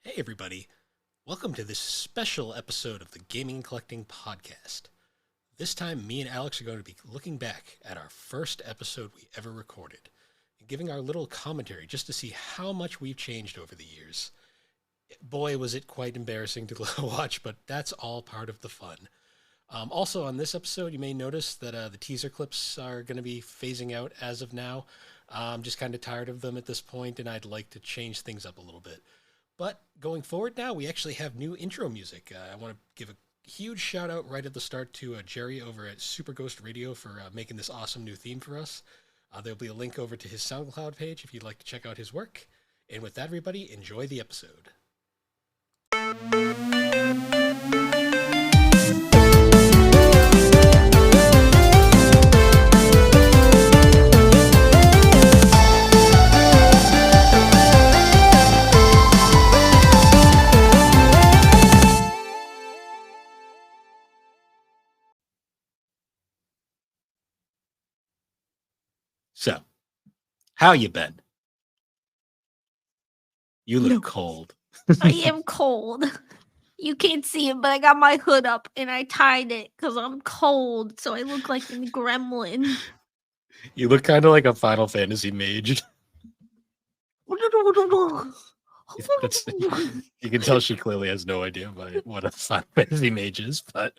Hey, everybody. Welcome to this special episode of the Gaming and Collecting Podcast. This time, me and Alex are going to be looking back at our first episode we ever recorded and giving our little commentary just to see how much we've changed over the years. Boy, was it quite embarrassing to watch, but that's all part of the fun. Also, on this episode, you may notice that the teaser clips are going to be phasing out as of now. I'm just kind of tired of them at this point, and I'd like to change things up a little bit. But going forward now, we actually have new intro music. I want to give a huge shout out right at the start to Jerry over at Super Ghost Radio for making this awesome new theme for us. There'll be a link over to his SoundCloud page if you'd like to check out his work. And with that, everybody, enjoy the episode. So, how you been? You look cold. I am cold. You can't see it, but I got my hood up and I tied it because I'm cold, so I look like a gremlin. You look kind of like a Final Fantasy mage. You can tell she clearly has no idea what a Final Fantasy mage is, but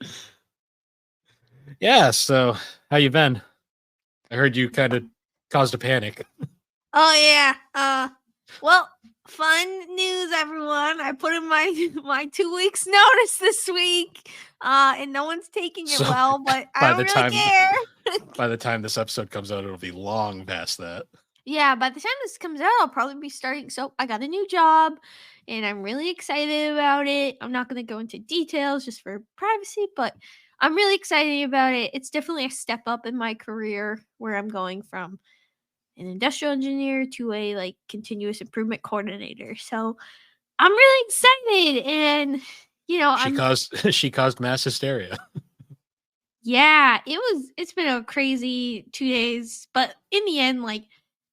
yeah. So, how you been? I heard you kind of caused a panic. Oh yeah. Well, fun news, everyone. I put in my 2 weeks notice this week. And no one's taking it well, but I don't really care. By the time this episode comes out, it'll be long past that. Yeah, by the time this comes out, I'll probably be starting. So I got a new job and I'm really excited about it. I'm not going to go into details just for privacy, but I'm really excited about it. It's definitely a step up in my career where I'm going from an industrial engineer to a continuous improvement coordinator. So I'm really excited, and she caused mass hysteria. Yeah, it's been a crazy 2 days, but in the end,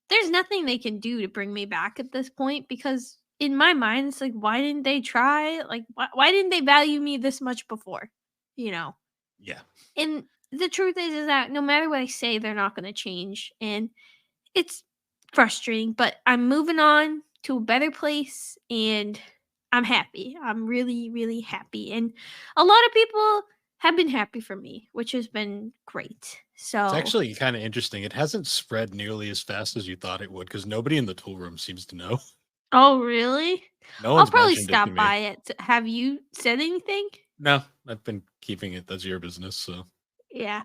there's nothing they can do to bring me back at this point because in my mind, it's like, why didn't they try? Why didn't they value me this much before? Yeah. And the truth is that no matter what I say, they're not going to change. And it's frustrating, but I'm moving on to a better place and I'm happy. I'm really, really happy. And a lot of people have been happy for me, which has been great. So it's actually kind of interesting. It hasn't spread nearly as fast as you thought it would because nobody in the tool room seems to know. Oh, really? No one's I'll probably stop by it. Have you said anything? No, I've been keeping it. That's your business. So yeah.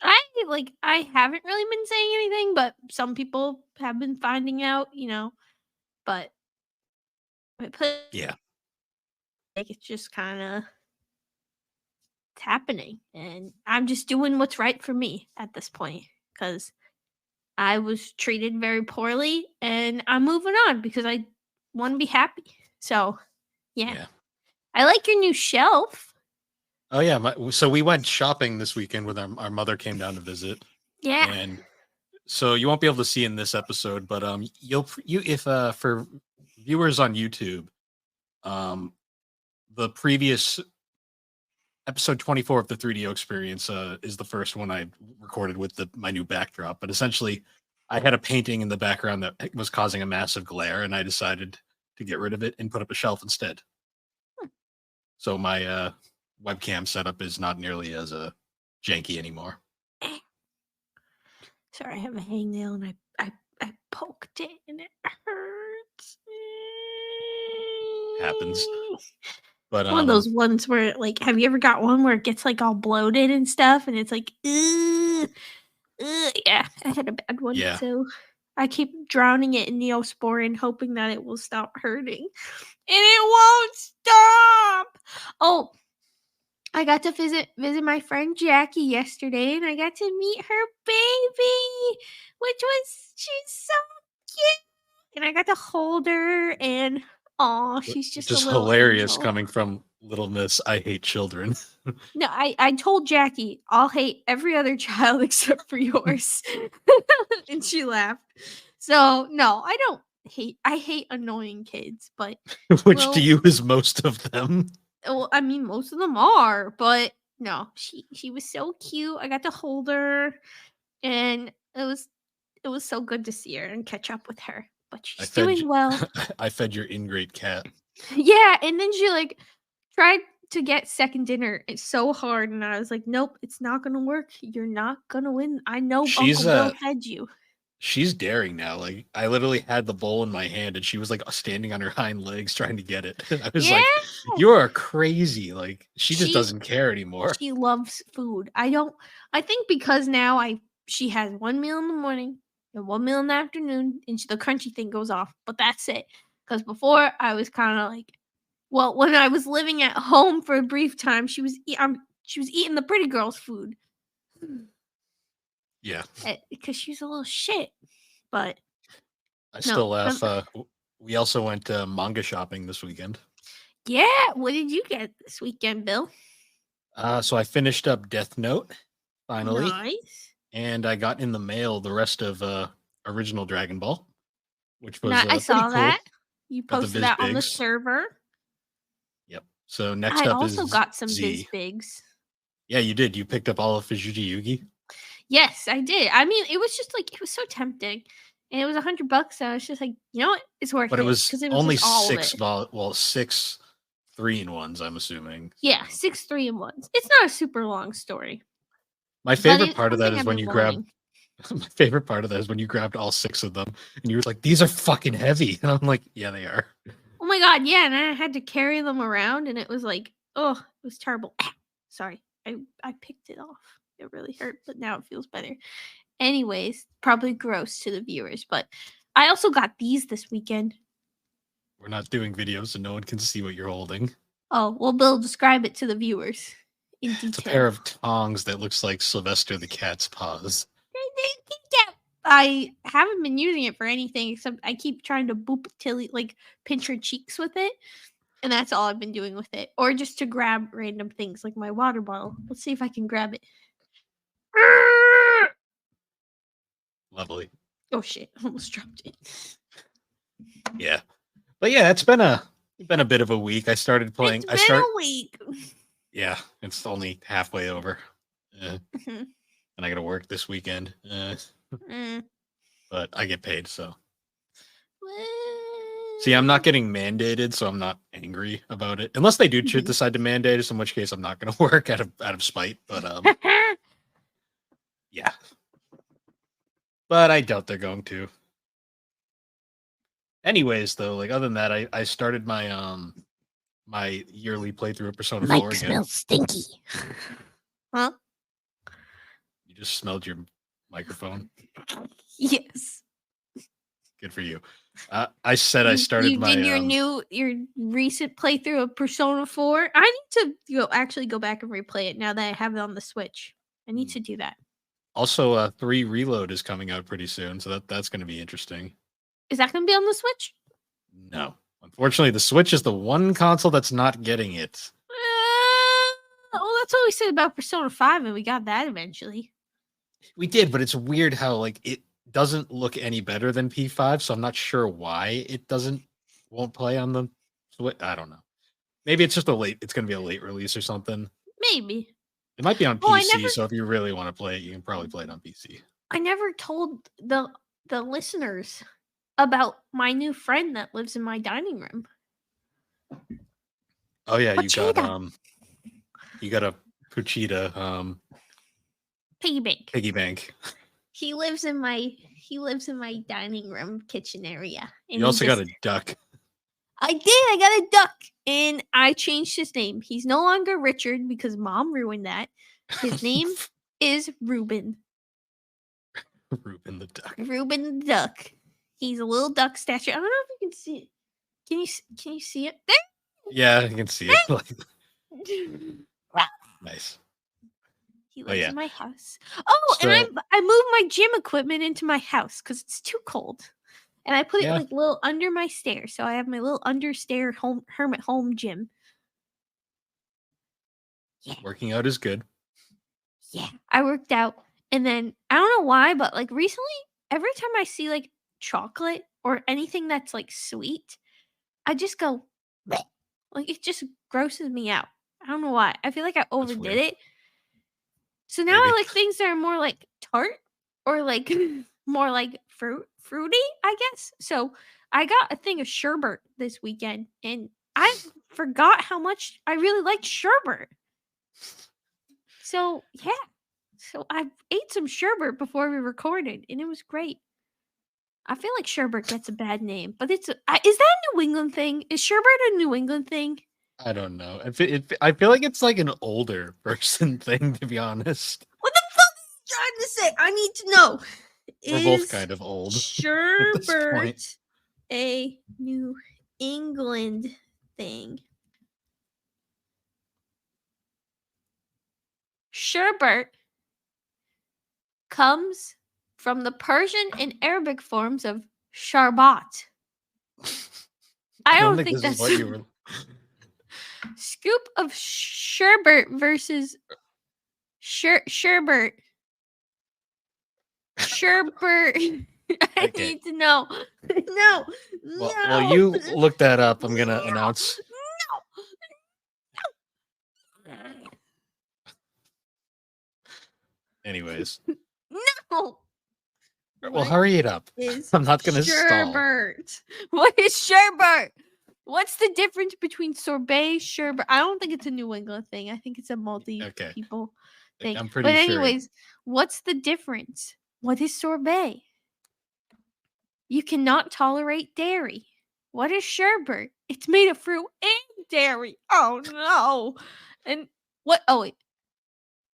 I haven't really been saying anything, but some people have been finding out, but yeah, it's just kind of it's happening, and I'm just doing what's right for me at this point because I was treated very poorly, and I'm moving on because I want to be happy. So, yeah. I like your new shelf. Oh yeah, so we went shopping this weekend with our mother came down to visit. Yeah. And so you won't be able to see in this episode, but if for viewers on YouTube, the previous episode 24 of the 3DO experience is the first one I recorded with my new backdrop. But essentially, I had a painting in the background that was causing a massive glare, and I decided to get rid of it and put up a shelf instead. So my webcam setup is not nearly as janky anymore. Sorry, I have a hangnail and I poked it and it hurts. Happens. But one of those ones where have you ever got one where it gets all bloated and stuff and it's yeah, I had a bad one. Yeah. So I keep drowning it in Neosporin hoping that it will stop hurting. And it won't stop. Oh, I got to visit my friend Jackie yesterday, and I got to meet her baby, she's so cute. And I got to hold her, and she's just hilarious angel. Coming from Little Miss I Hate Children. No, I told Jackie, I'll hate every other child except for yours. And she laughed. So, no, I don't I hate annoying kids, but Which to you is most of them. well, I mean, most of them are, but no, she was so cute. I got to hold her, and it was so good to see her and catch up with her. But I she's fed doing well. I fed your ingrate cat. Yeah, and then she like tried to get second dinner. It's so hard, and I was like, "Nope, it's not gonna work. You're not gonna win. I know She's Uncle Bill fed you." she's daring now. Like I literally had the bowl in my hand and she was like standing on her hind legs trying to get it. I was Yeah, like, you are crazy. Like she just she doesn't care anymore. she loves food. I think because now she has one meal in the morning and one meal in the afternoon, and the crunchy thing goes off. But that's it. Because before I was kind of like, well, when I was living at home for a brief time, she was eating the pretty girl's food. Yeah. Because she's a little shit. But I no, still laugh. We also went manga shopping this weekend. yeah. What did you get this weekend, Bill? So I finished up Death Note finally, Nice. and I got in the mail the rest of original Dragon Ball, which was I pretty saw cool. that. You Got the posted Viz that on the Bigs. server. Yep. So next I up also is got some Z. Bigs. Yeah, you did. You picked up all of Fuji Yugi. Yes, I did. I mean, it was just like it was so tempting, and it was $100. So I was just like, you know what, it's worth But it it was because it was only just all of it. 6 3-in-1s, I'm assuming. Yeah, 6 3-in-1s. It's not a super long story. My But favorite it's part of that something is I've when been you grab. wanting. My favorite part of that is when you grabbed all 6 of them and you were like, "These are fucking heavy," and I'm like, "Yeah, they are." Oh my god, yeah, and I had to carry them around, and it was like, oh, it was terrible. Sorry, I picked it off. It really hurt, but now it feels better. Anyways, probably gross to the viewers, but I also got these this weekend. We're not doing videos, so no one can see what you're holding. Oh, well, Bill, describe it to the viewers in detail. It's a pair of tongs that looks like Sylvester the cat's paws. I haven't been using it for anything except I keep trying to boop Tilly, like pinch her cheeks with it, and that's all I've been doing with it. Or just to grab random things like my water bottle. Let's see if I can grab it. Lovely. Oh shit! I almost dropped it. Yeah, but yeah, it's been a bit of a week. I started playing. It's been a week. Yeah, it's only halfway over, and I got to work this weekend. But I get paid, so. See, I'm not getting mandated, so I'm not angry about it. Unless they do decide to mandate us, in which case I'm not going to work out of spite. But yeah. But I doubt they're going to. Anyways, though, like other than that, I started my my yearly playthrough of Persona 4 again. Smells stinky. Huh? You just smelled your microphone. Yes. Good for you. I said I started my. You did your recent playthrough of Persona 4. I need to actually go back and replay it now that I have it on the Switch. I need to do that. Also, 3 Reload is coming out pretty soon, so that's going to be interesting. Is that going to be on the Switch? No. Unfortunately, the Switch is the one console that's not getting it. Well, that's what we said about Persona 5, and we got that eventually. We did, but it's weird how like it doesn't look any better than P5, so I'm not sure why it won't play on the Switch. I don't know. Maybe it's just it's going to be a late release or something. Maybe. It might be on PC, so if you really want to play it, you can probably play it on PC. I never told the listeners about my new friend that lives in my dining room. Oh yeah, you got a Puchita piggy bank. He lives in my dining room kitchen area. And you also got a duck. I did. I got a duck, and I changed his name. He's no longer Richard because Mom ruined that. His name is Ruben. Ruben the duck. Ruben the duck. He's a little duck statue. I don't know if you can see it. Can you see it? There. Yeah, you can see it. Nice. He lives in my house. Oh, and I moved my gym equipment into my house because it's too cold. And I put it like a little under my stairs. So I have my little under stair hermit home gym. Yeah. Working out is good. Yeah. I worked out. And then I don't know why, but like recently, every time I see like chocolate or anything that's like sweet, I just go bleh. Like it just grosses me out. I don't know why. I feel like I That's overdid weird. it. So now I Maybe. like things that are more like tart or like more like fruity, I guess. So I got a thing of sherbet this weekend and I forgot how much I really liked sherbet. So yeah. So I ate some sherbet before we recorded and it was great. I feel like sherbet gets a bad name, but is that a New England thing? Is sherbet a New England thing? I don't know. I feel like it's like an older person thing, to be honest. What the fuck are you trying to say? I need to know. We're both Is kind of old at this point. sherbet a New England thing? Sherbet comes from the Persian and Arabic forms of sharbat. I don't think this is that's what you were. scoop of sherbet versus sherbet. Sherbet. I Okay. need to know. No. Well, you look that up. I'm gonna announce. Anyways, No. well, hurry it up. I'm not gonna stall. Sherbet. What is sherbet? What's the difference between sorbet, sherbet? I don't think it's a New England thing. I think it's a people thing. I'm pretty But sure. anyways, what's the difference? What is sorbet? You cannot tolerate dairy. What is sherbet? It's made of fruit and dairy. Oh no. And what? Oh wait.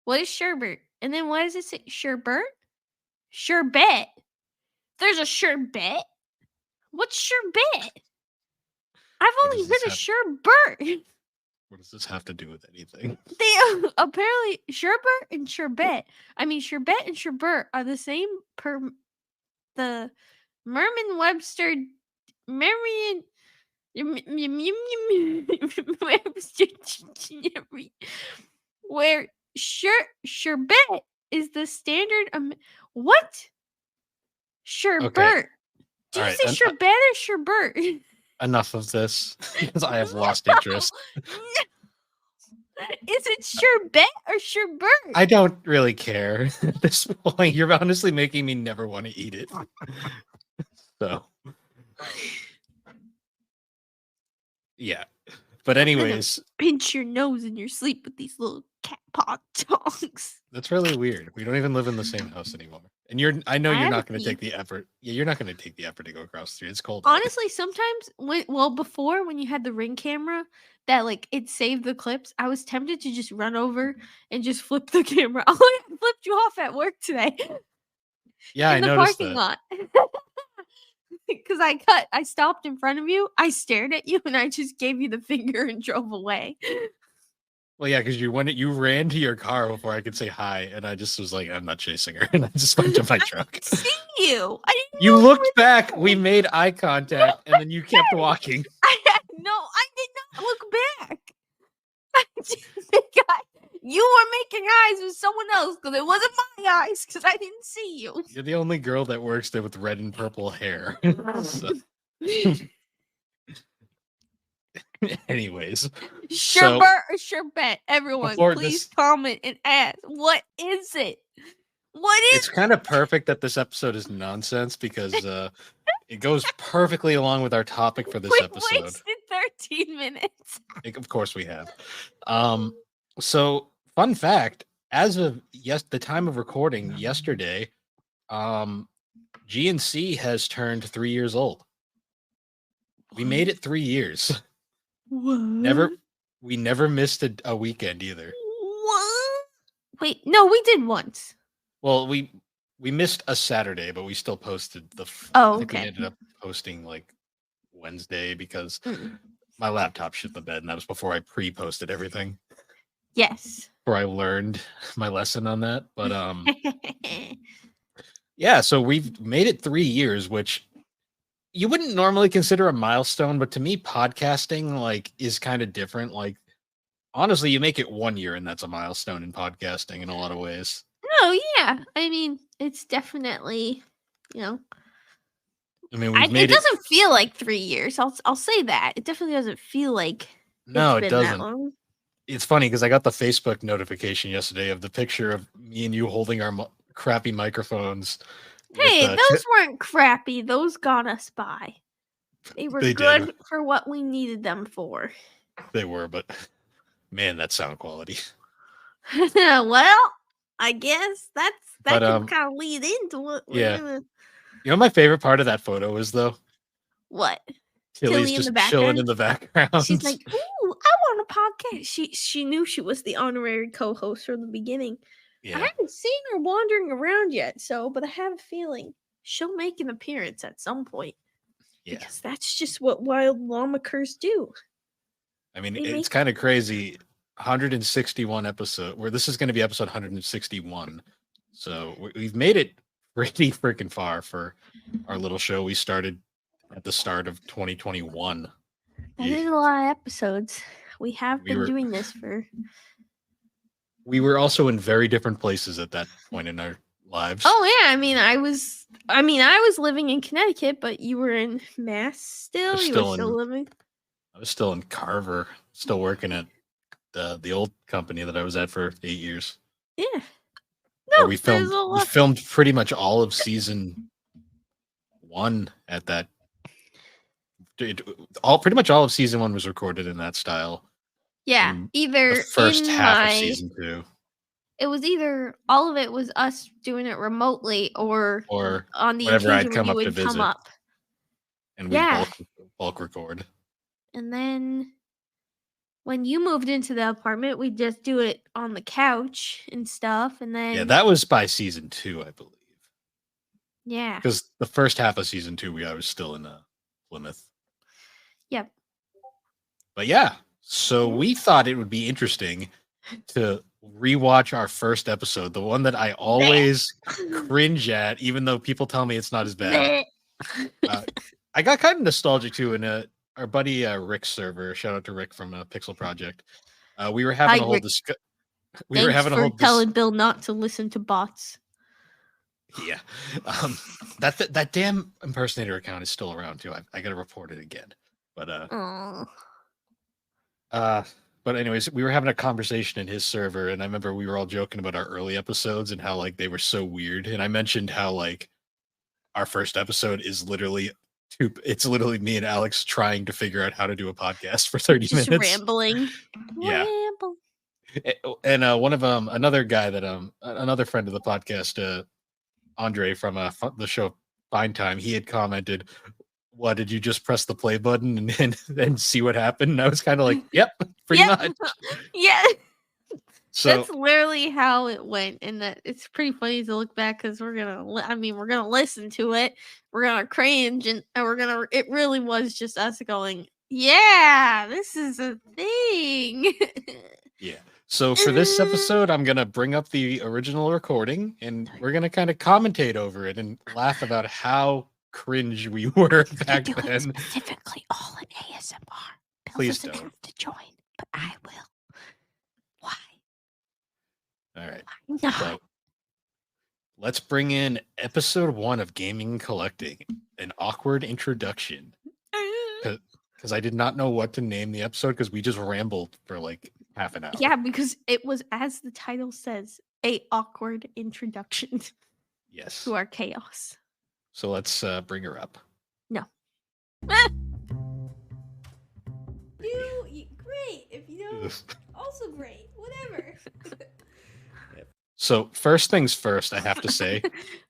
What is sherbet? And then what does it say? Sherbet? Sherbet. There's a sherbet. What's sherbet? I've only heard of sherbet. What does this have to do with anything? They apparently sherbet and sherbet. I mean, sherbet and sherbet are the same per the Merriam-Webster where sherbet is the standard. What? Sherbet. Okay. Do you say sherbet or sherbet? Enough of this, because I have lost interest. Is it sherbet or sherbet? I don't really care at this point. You're honestly making me never want to eat it. So, yeah. But anyways, pinch your nose in your sleep with these little cat paw tongs. That's really weird. We don't even live in the same house anymore. And I know you're not going to take the effort. Yeah, you're not going to take the effort to go across the street. It's cold. Honestly, sometimes before when you had the Ring camera that like it saved the clips, I was tempted to just run over and just flip the camera. Oh, I flipped you off at work today. Yeah, I noticed that. In the parking lot. Because I stopped in front of you, I stared at you, and I just gave you the finger and drove away. Well, yeah, because you ran to your car before I could say hi, and I just was like, I'm not chasing her, and I just went to my truck. I didn't see you. You looked back. We made eye contact, and then you kept walking. I did not look back. You were making eyes with someone else because it wasn't my eyes because I didn't see you. You're the only girl that works there with red and purple hair. Anyways. Sherbet or sherbet? Everyone, please comment and ask. What is it? It's kind of perfect that this episode is nonsense because it goes perfectly along with our topic for this episode. We wasted 13 minutes. Of course we have. So, fun fact, as of the time of recording yesterday, G&C has turned 3 years old. We made it 3 years. What? We never missed a weekend either. What? Wait, no, we did once. Well, we missed a Saturday, but we still posted I think we ended up posting like Wednesday because my laptop shit the bed, and that was before I pre-posted everything. Yes. Before I learned my lesson on that. But yeah, so we've made it 3 years, which you wouldn't normally consider a milestone, but to me, podcasting like is kind of different. Like, honestly, you make it 1 year, and that's a milestone in podcasting in a lot of ways. No, yeah. I mean, it's definitely, I mean, we've it made it. doesn't feel like 3 years. I'll say that. It definitely doesn't feel like No, it's it been that doesn't. long. It's funny because I got the Facebook notification yesterday of the picture of me and you holding our crappy microphones. Hey, those weren't crappy. Those got us by. They were good for what we needed them for. They were, but man, that sound quality. Well, I guess that But, can kind of lead into what we're gonna. You know, my favorite part of that photo is though. What? Tilly's just chilling in the background. She's like, "Ooh, I want a podcast." She knew she was the honorary co-host from the beginning. Yeah. I haven't seen her wandering around yet, but I have a feeling she'll make an appearance at some point. Yeah. Because that's just what wild lawmakers do. I mean, it's kind of crazy. 161 episode, where this is going to be episode 161. So we've made it pretty freaking far for our little show we started at the start of 2021. That is a lot of episodes. We have been doing this for. We were also in very different places at that point in our lives. Oh yeah, I mean, I was living in Connecticut, but you were in Mass still. You were still living. I was still in Carver, still working at the old company that I was at for 8 years. Yeah. No, we filmed pretty much all of season 1 at that. Pretty much all of season 1 was recorded in that style. Yeah, either the first half of season 2. It was either all of it was us doing it remotely, or on the occasion I'd come up to visit. And we bulk record. And then when you moved into the apartment, we just do it on the couch and stuff. And then that was by season 2, I believe. Yeah, because the first half of season 2, I was still in Plymouth. Yep. But yeah, so we thought it would be interesting to rewatch our first episode, the one that I always cringe at, even though people tell me it's not as bad. I got kind of nostalgic too in our buddy Rick's server. Shout out to Rick from Pixel Project. We were having a whole discussion. We were having a whole telling Bill not to listen to bots. Yeah, that damn impersonator account is still around too. I got to report it again. But anyways, we were having a conversation in his server, and I remember we were all joking about our early episodes and how like they were so weird. And I mentioned how like our first episode is literally me and Alex trying to figure out how to do a podcast for 30 minutes. Rambling. Yeah. And one of another guy that another friend of the podcast, Andre from the show Fine Time, he had commented, "What, did you just press the play button and see what happened?" And I was kind of like, "Yep, pretty much." Yeah. So that's literally how it went, and that it's pretty funny to look back because we're gonna listen to it, we're gonna cringe, and it really was just us going, "Yeah, this is a thing." Yeah. So for this episode, I'm going to bring up the original recording, and we're going to kind of commentate over it and laugh about how cringe we were back then. Specifically all in ASMR. Bill Please doesn't have to join, but I will. Why? All right. No. So let's bring in episode 1 of Gaming and Collecting, an awkward introduction. Because I did not know what to name the episode because we just rambled for like half an hour. Yeah, because it was, as the title says, a awkward introduction. Yes. To our chaos. So let's bring her up. No. Great. If you don't, also great. Whatever. So first things first, I have to say.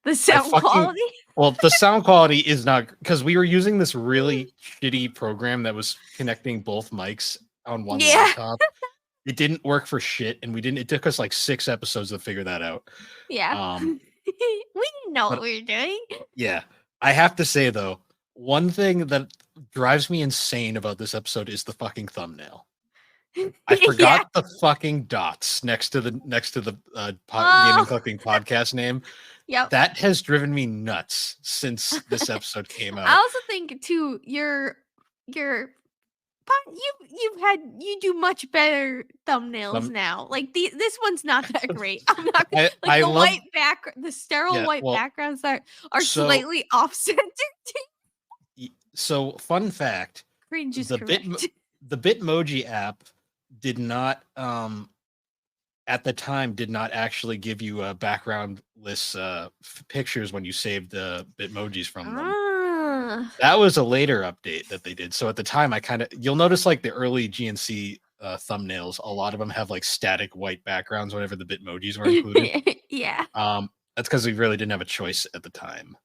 The sound quality? Well, the sound quality is not, because we were using this really shitty program that was connecting both mics on one laptop. It didn't work for shit, and it took us like 6 episodes to figure that out. Yeah. We didn't know what we were doing. Yeah. I have to say though, one thing that drives me insane about this episode is the fucking thumbnail. I forgot the fucking dots next to the Gaming Collecting podcast name. Yep. That has driven me nuts since this episode came out. I also think too, you do much better thumbnails now. Like this one's not that great. I'm not white background, the sterile white backgrounds that are slightly offset. So, fun fact: Cringe is the correct. the Bitmoji app did not at the time did not actually give you backgroundless pictures when you saved the Bitmojis from them. Ah. That was a later update that they did. So at the time, you'll notice like the early GNC thumbnails, a lot of them have like static white backgrounds whenever the Bitmojis were included. Yeah. That's because we really didn't have a choice at the time.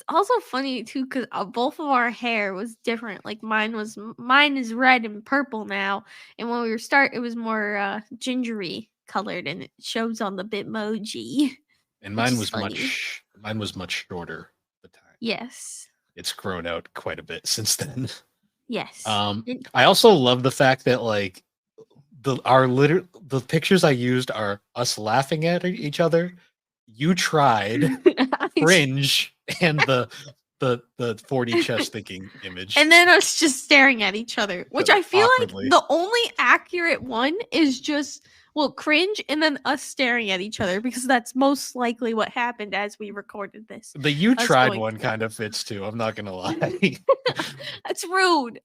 Also funny too, because both of our hair was different. Like mine is red and purple now, and when we were it was more gingery colored, and it shows on the Bitmoji. And Which mine is was funny. much shorter at the time. Yes. It's grown out quite a bit since then. Yes. I also love the fact that like the pictures I used are us laughing at each other. You tried, cringe, and the 4D chess thinking image. And then us just staring at each other, which I feel Awkwardly. like the only accurate one is just cringe and then us staring at each other, because that's most likely what happened as we recorded this. The you Us tried going one through. kind of fits too. I'm not gonna lie. That's rude.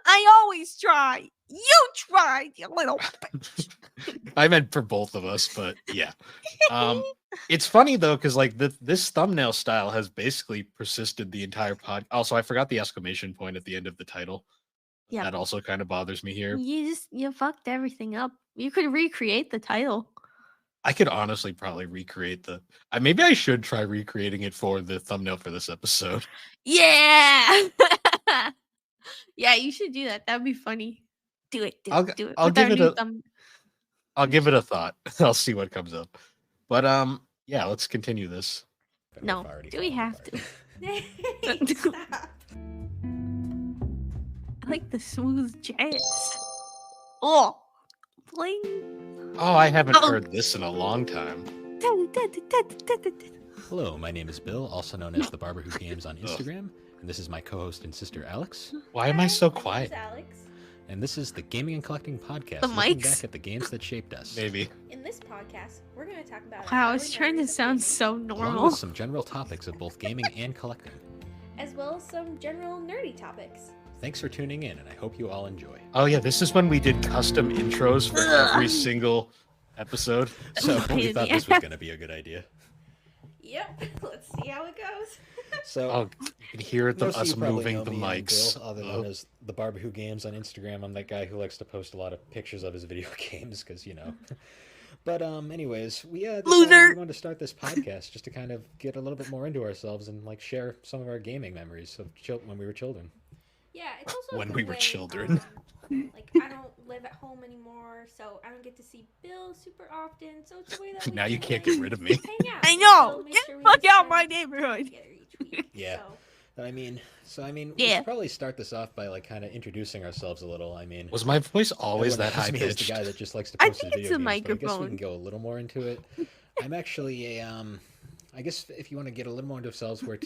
I always try. You tried, you little bitch. I meant for both of us, but yeah. It's funny though, because like this thumbnail style has basically persisted the entire pod. Also, I forgot the exclamation point at the end of the title. Yeah. That also kind of bothers me here. You fucked everything up. You could recreate the title. I could honestly probably recreate maybe I should try recreating it for the thumbnail for this episode. Yeah. Yeah, you should do that. That'd be funny. Do it. Do it. I'll give it a thought. I'll see what comes up. But yeah, let's continue this. No, do we have to? Stop. I like the smooth jazz. Oh, playing. Oh, I haven't heard this in a long time. Hello, my name is Bill, also known as the Barber Who Games on Instagram, and this is my co-host and sister Alex. Why am I so quiet? This is Alex. And this is the Gaming and Collecting Podcast, The looking mics? back at the games that shaped us. Maybe. In this podcast, we're going to talk about Wow, I our was trying to memories of sound gaming, so Along normal. with some general topics of both gaming and collecting. as well as some general nerdy topics. Thanks for tuning in, and I hope you all enjoy. Oh yeah, this is when we did custom intros for every single episode. So pain we in thought the this was ass. going to be a good idea. Yep, let's see how it goes. So Oh, you can hear most of us you probably moving know the me and mics. Bill, other known as the Barber Who Games on Instagram. I'm that guy who likes to post a lot of pictures of his video games because But anyways, we decided Loser. we wanted to start this podcast just to kind of get a little bit more into ourselves and like share some of our gaming memories of when we were children. Yeah, it's also a When good we were way, children. Like, I don't live at home anymore, so I don't get to see Bill super often, so it's a way that we Now you can, can't like, get rid of me. hang out. I know. So make Get sure the we fuck out spend my time neighborhood. together each week. Yeah. So, I mean, we Yeah. should probably start this off by like kind of introducing ourselves a little. I mean, Was my voice always everyone that knows high me as the pitched? guy that just likes to I post think his it's video the games, but I guess we microphone. can go a little more into it. I'm actually I guess if you want to get a little more into ourselves, we're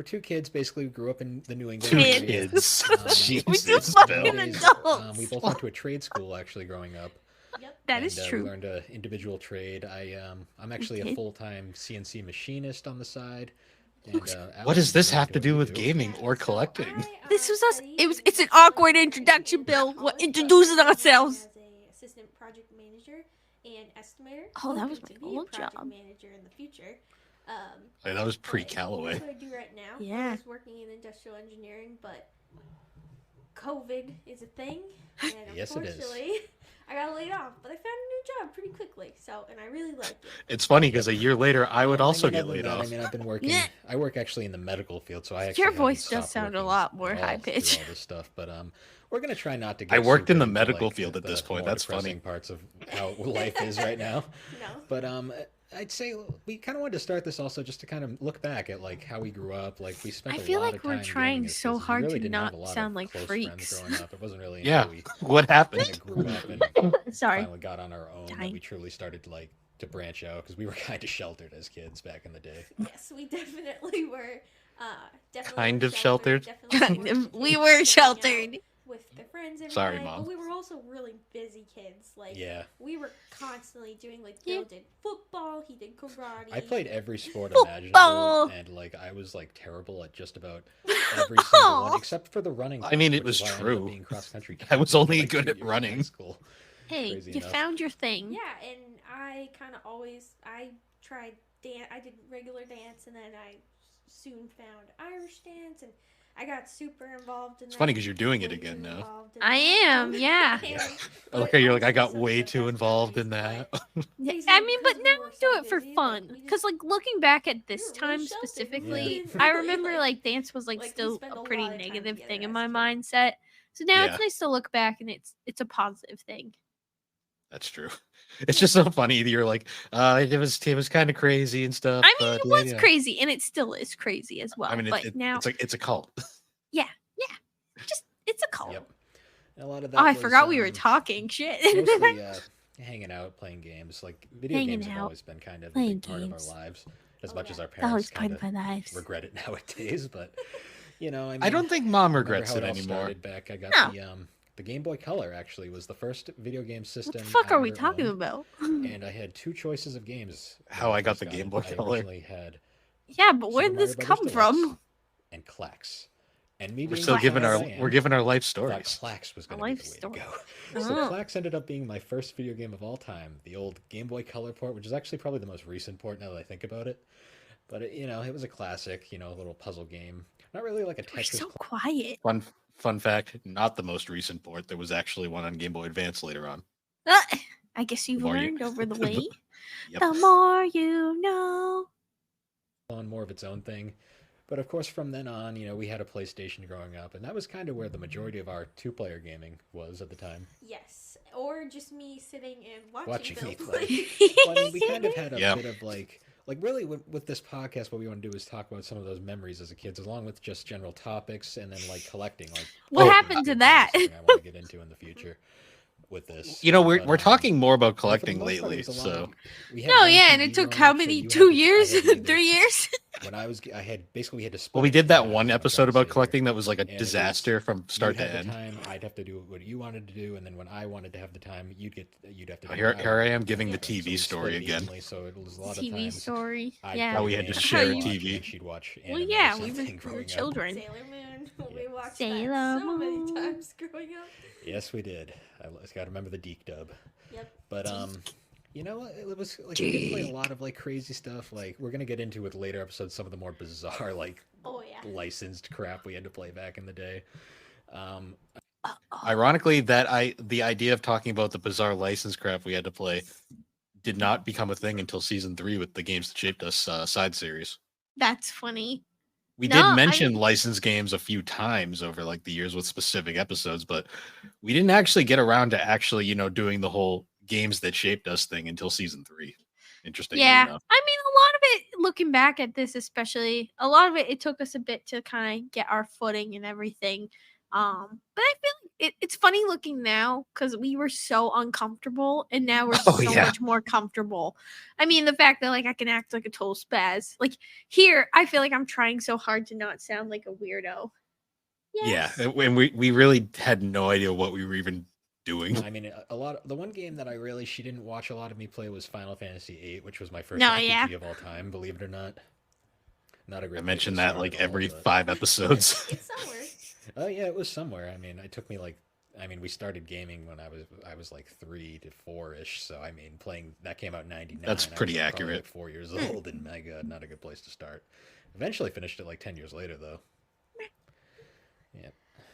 two kids basically who grew up in the New England Two area. kids. We do Jesus, fucking Bill. Nowadays, adults. we both went to a trade school actually growing up. yep. That is We true. learned an individual trade. I'm actually a did? full-time CNC machinist on the side. And, What Alex, does this you wanna have to what do you with gaming or So collecting? This was us. studied It's an industrial awkward engineering introduction, in Bill. We're college, but introducing working ourselves. As a assistant project manager and estimator. Oh, that was hoping my to be a old project job. manager in the future. Hey, that was but pre-Callaway. That's what I do right now. Yeah. I was working in industrial engineering, but COVID is a thing, and Yes, it is. unfortunately, I got laid off. But I found a new job pretty quickly, and I really like it. It's funny because a year later I would also mean, get other laid than that, off. I mean, I've been working. Yeah. I work actually in the medical field, so I actually Your haven't voice does stopped sound a working lot more at all high through pitched. all this stuff, but we're gonna try not to. Get I worked in super the into, medical like, field at the this point. more That's funny. depressing parts of how life is right now. No. But I'd say we kind of wanted to start this also just to kind of look back at like how we grew up. Like we spent. I a feel lot like of we're time trying gaming as so kids. We hard really to didn't have not a lot sound of like close freaks. friends growing up. It wasn't really Yeah. until we What happened? kind of grew up and Sorry. finally got on our own that Dying. we truly started like to branch out because we were kind of sheltered as kids back in the day. Yes, we definitely were. Definitely Kind were of sheltered? definitely Kind of. weren't We kids were going out sheltered. with their friends every Sorry, night. Mom. But we were also really busy kids. Like, Yeah. we were constantly doing, like, Yeah. Bill did football, he did karate. I played every sport Football. imaginable, and like I was like terrible at just about every single one except for the running. I mean, thing, it which is was why I ended up true. being cross country. I was captain for, only like, good 2 at years in running. high school. Hey, Crazy you enough. found your thing. Yeah, and I kind of always, I tried dance, I did regular dance, and then I soon found Irish dance, and I got super involved in It's that. funny because you're doing it way again too now. involved in I that. am, yeah. Okay, you're like, I got Honestly, way some of the too best involved in memories, that. but Yeah, things I like, mean, but because now we were I so do it for busy, like, fun. we Because, just- like, looking back at this we were really time sheltered. specifically, Yeah. I remember, Like- like, dance was, like like, we still spent a a pretty lot of time negative together thing in as my a kid. mindset. So now Yeah. it's nice to look back and it's a positive thing. That's true. It's just so funny. You're like, it was kind of crazy and stuff. I mean, but, it yeah, was yeah. crazy, and it still is crazy as well. I mean, but now, it's a cult. just it's a cult. Yep. And a lot of that. Oh, I was, forgot we were talking. Shit. mostly hanging out, playing games. Like video Hanging games have out, always been kind of a playing big part of games. our lives, as Oh, much yeah. as our That was parents part kind of our lives. regret it nowadays. But I mean, I don't think Mom remember regrets how it all anymore. started back. I got No. the Game Boy Color. Actually, was the first video game What system. the fuck I are we ever talking owned, about? And I had 2 choices of games. when How I got first the Game it. Boy I Color. originally had Yeah, but where Super did this Mario come Brothers from? Deluxe and Clax. And me We're being still the giving child our I am, we're giving our life thought stories. Clax was A going to be life the way story. to go. So Oh. Clax ended up being my first video game of all time. The old Game Boy Color port, which is actually probably the most recent port now that I think about it. But it was a classic, a little puzzle game. Not really like a We're Tetris. so quiet. Fun fact, not the most recent port. There was actually one on Game Boy Advance later on. I guess you've More you- learned over the way. Yep. The more you know. On more of its own thing. But of course, from then on, we had a PlayStation growing up, and that was kind of where the majority of our 2-player gaming was at the time. Yes, or just me sitting and Watching Bill me play. play. Well, I mean, we kind of had a Yeah. bit of like really with this podcast, what we want to do is talk about some of those memories as a kid, along with just general topics, and then like collecting. Like, What collecting happened to things that? is something I want to get into in the future with this. We're But, we're talking more about but for the collecting most part, it lately. was a So long- we had No, one yeah, and TV it took growing how up, so many? you 2 had to- I years? had either- 3 years? When I had we had to split. well, we it did in that half, one and I episode tried to about sit collecting here. that was like a And it was- disaster from start you to had end. the time, I'd have to do what you wanted to do, and then when I wanted to have the time, you'd have to do. Here what I am wanted to giving do. the So we TV split story it again. evenly, so it was a lot of TV times. story. I'd Yeah. How we play had to games, share I'd a watch, TV. and she'd watch Well, anime or yeah, we something were growing up. children. Sailor Moon. We Yeah. watched Sailor that so many Moon. times growing up. Yes, we did. I got to remember the Deke dub. Yep. But you know what? It was like we did play a lot of like crazy stuff. Like we're gonna get into with later episodes some of the more bizarre like Oh yeah. licensed crap we had to play back in the day. Ironically, the idea of talking about the bizarre license crap we had to play did not become a thing until season 3 with the Games That Shaped Us side series. That's funny. We No, did mention licensed games a few times over like the years with specific episodes, but we didn't actually get around to actually, doing the whole Games That Shaped Us thing until season 3. Interesting. Yeah. Enough. I mean, a lot of it, looking back at this especially, a lot of it took us a bit to kind of get our footing and everything. But I feel like it's funny looking now because we were so uncomfortable and now we're Oh, so yeah. much more comfortable. I mean, the fact that like I can act like a total spaz. Like here, I feel like I'm trying so hard to not sound like a weirdo. Yeah. Yes. And we really had no idea what we were even doing. I mean, the one game that she didn't watch a lot of me play was Final Fantasy VIII, which was my first No, RPG yeah. of all time. Believe it or not. Not a great. I place mentioned to that start like at all, every but- 5 episodes. It's somewhere. Oh yeah, it was somewhere. I mean, it took me we started gaming when I was like 3 to 4-ish. So I mean, playing that came out in '99. That's I was pretty probably, accurate. like 4 years old, and my God, not a good place to start. Eventually finished it like 10 years later, though. Yeah.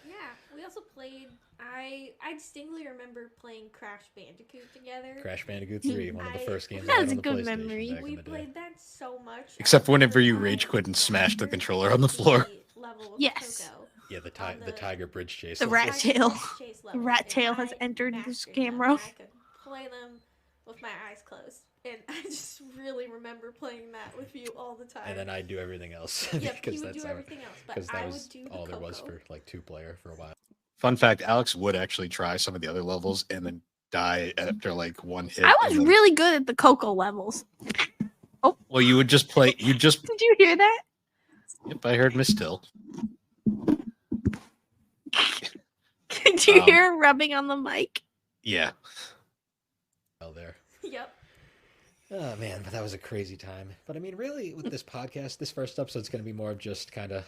Yeah, we also played. I distinctly remember playing Crash Bandicoot together. Crash Bandicoot 3, one of the I- first games That I was had a on the good PlayStation memory. back in We the day. played that so much. Except I whenever you remember rage I quit and smashed the mastered controller on the floor. level with Yes. Coco. Yeah, the on the- Tiger Bridge chase. The level. rat tail. Chase The level, rat and tail has I entered this mastered them, camera. and I could play them with my eyes closed. And I just really remember playing that with you all the time. And then I'd do everything else. Yep, because he would that's do how, everything else, but because that I was would do the all there was Coco. for like 2-player for a while. Fun fact, Alex would actually try some of the other levels and then die after like one hit. I was and then- really good at the Coco levels. Well, you would just play. You just. Did you hear that? Yep, I heard Miss Till. Do you hear her rubbing on the mic? Yeah. There. Yep. Oh man, but that was a crazy time. But I mean, really, with this podcast, this first episode's going to be more of just kind of,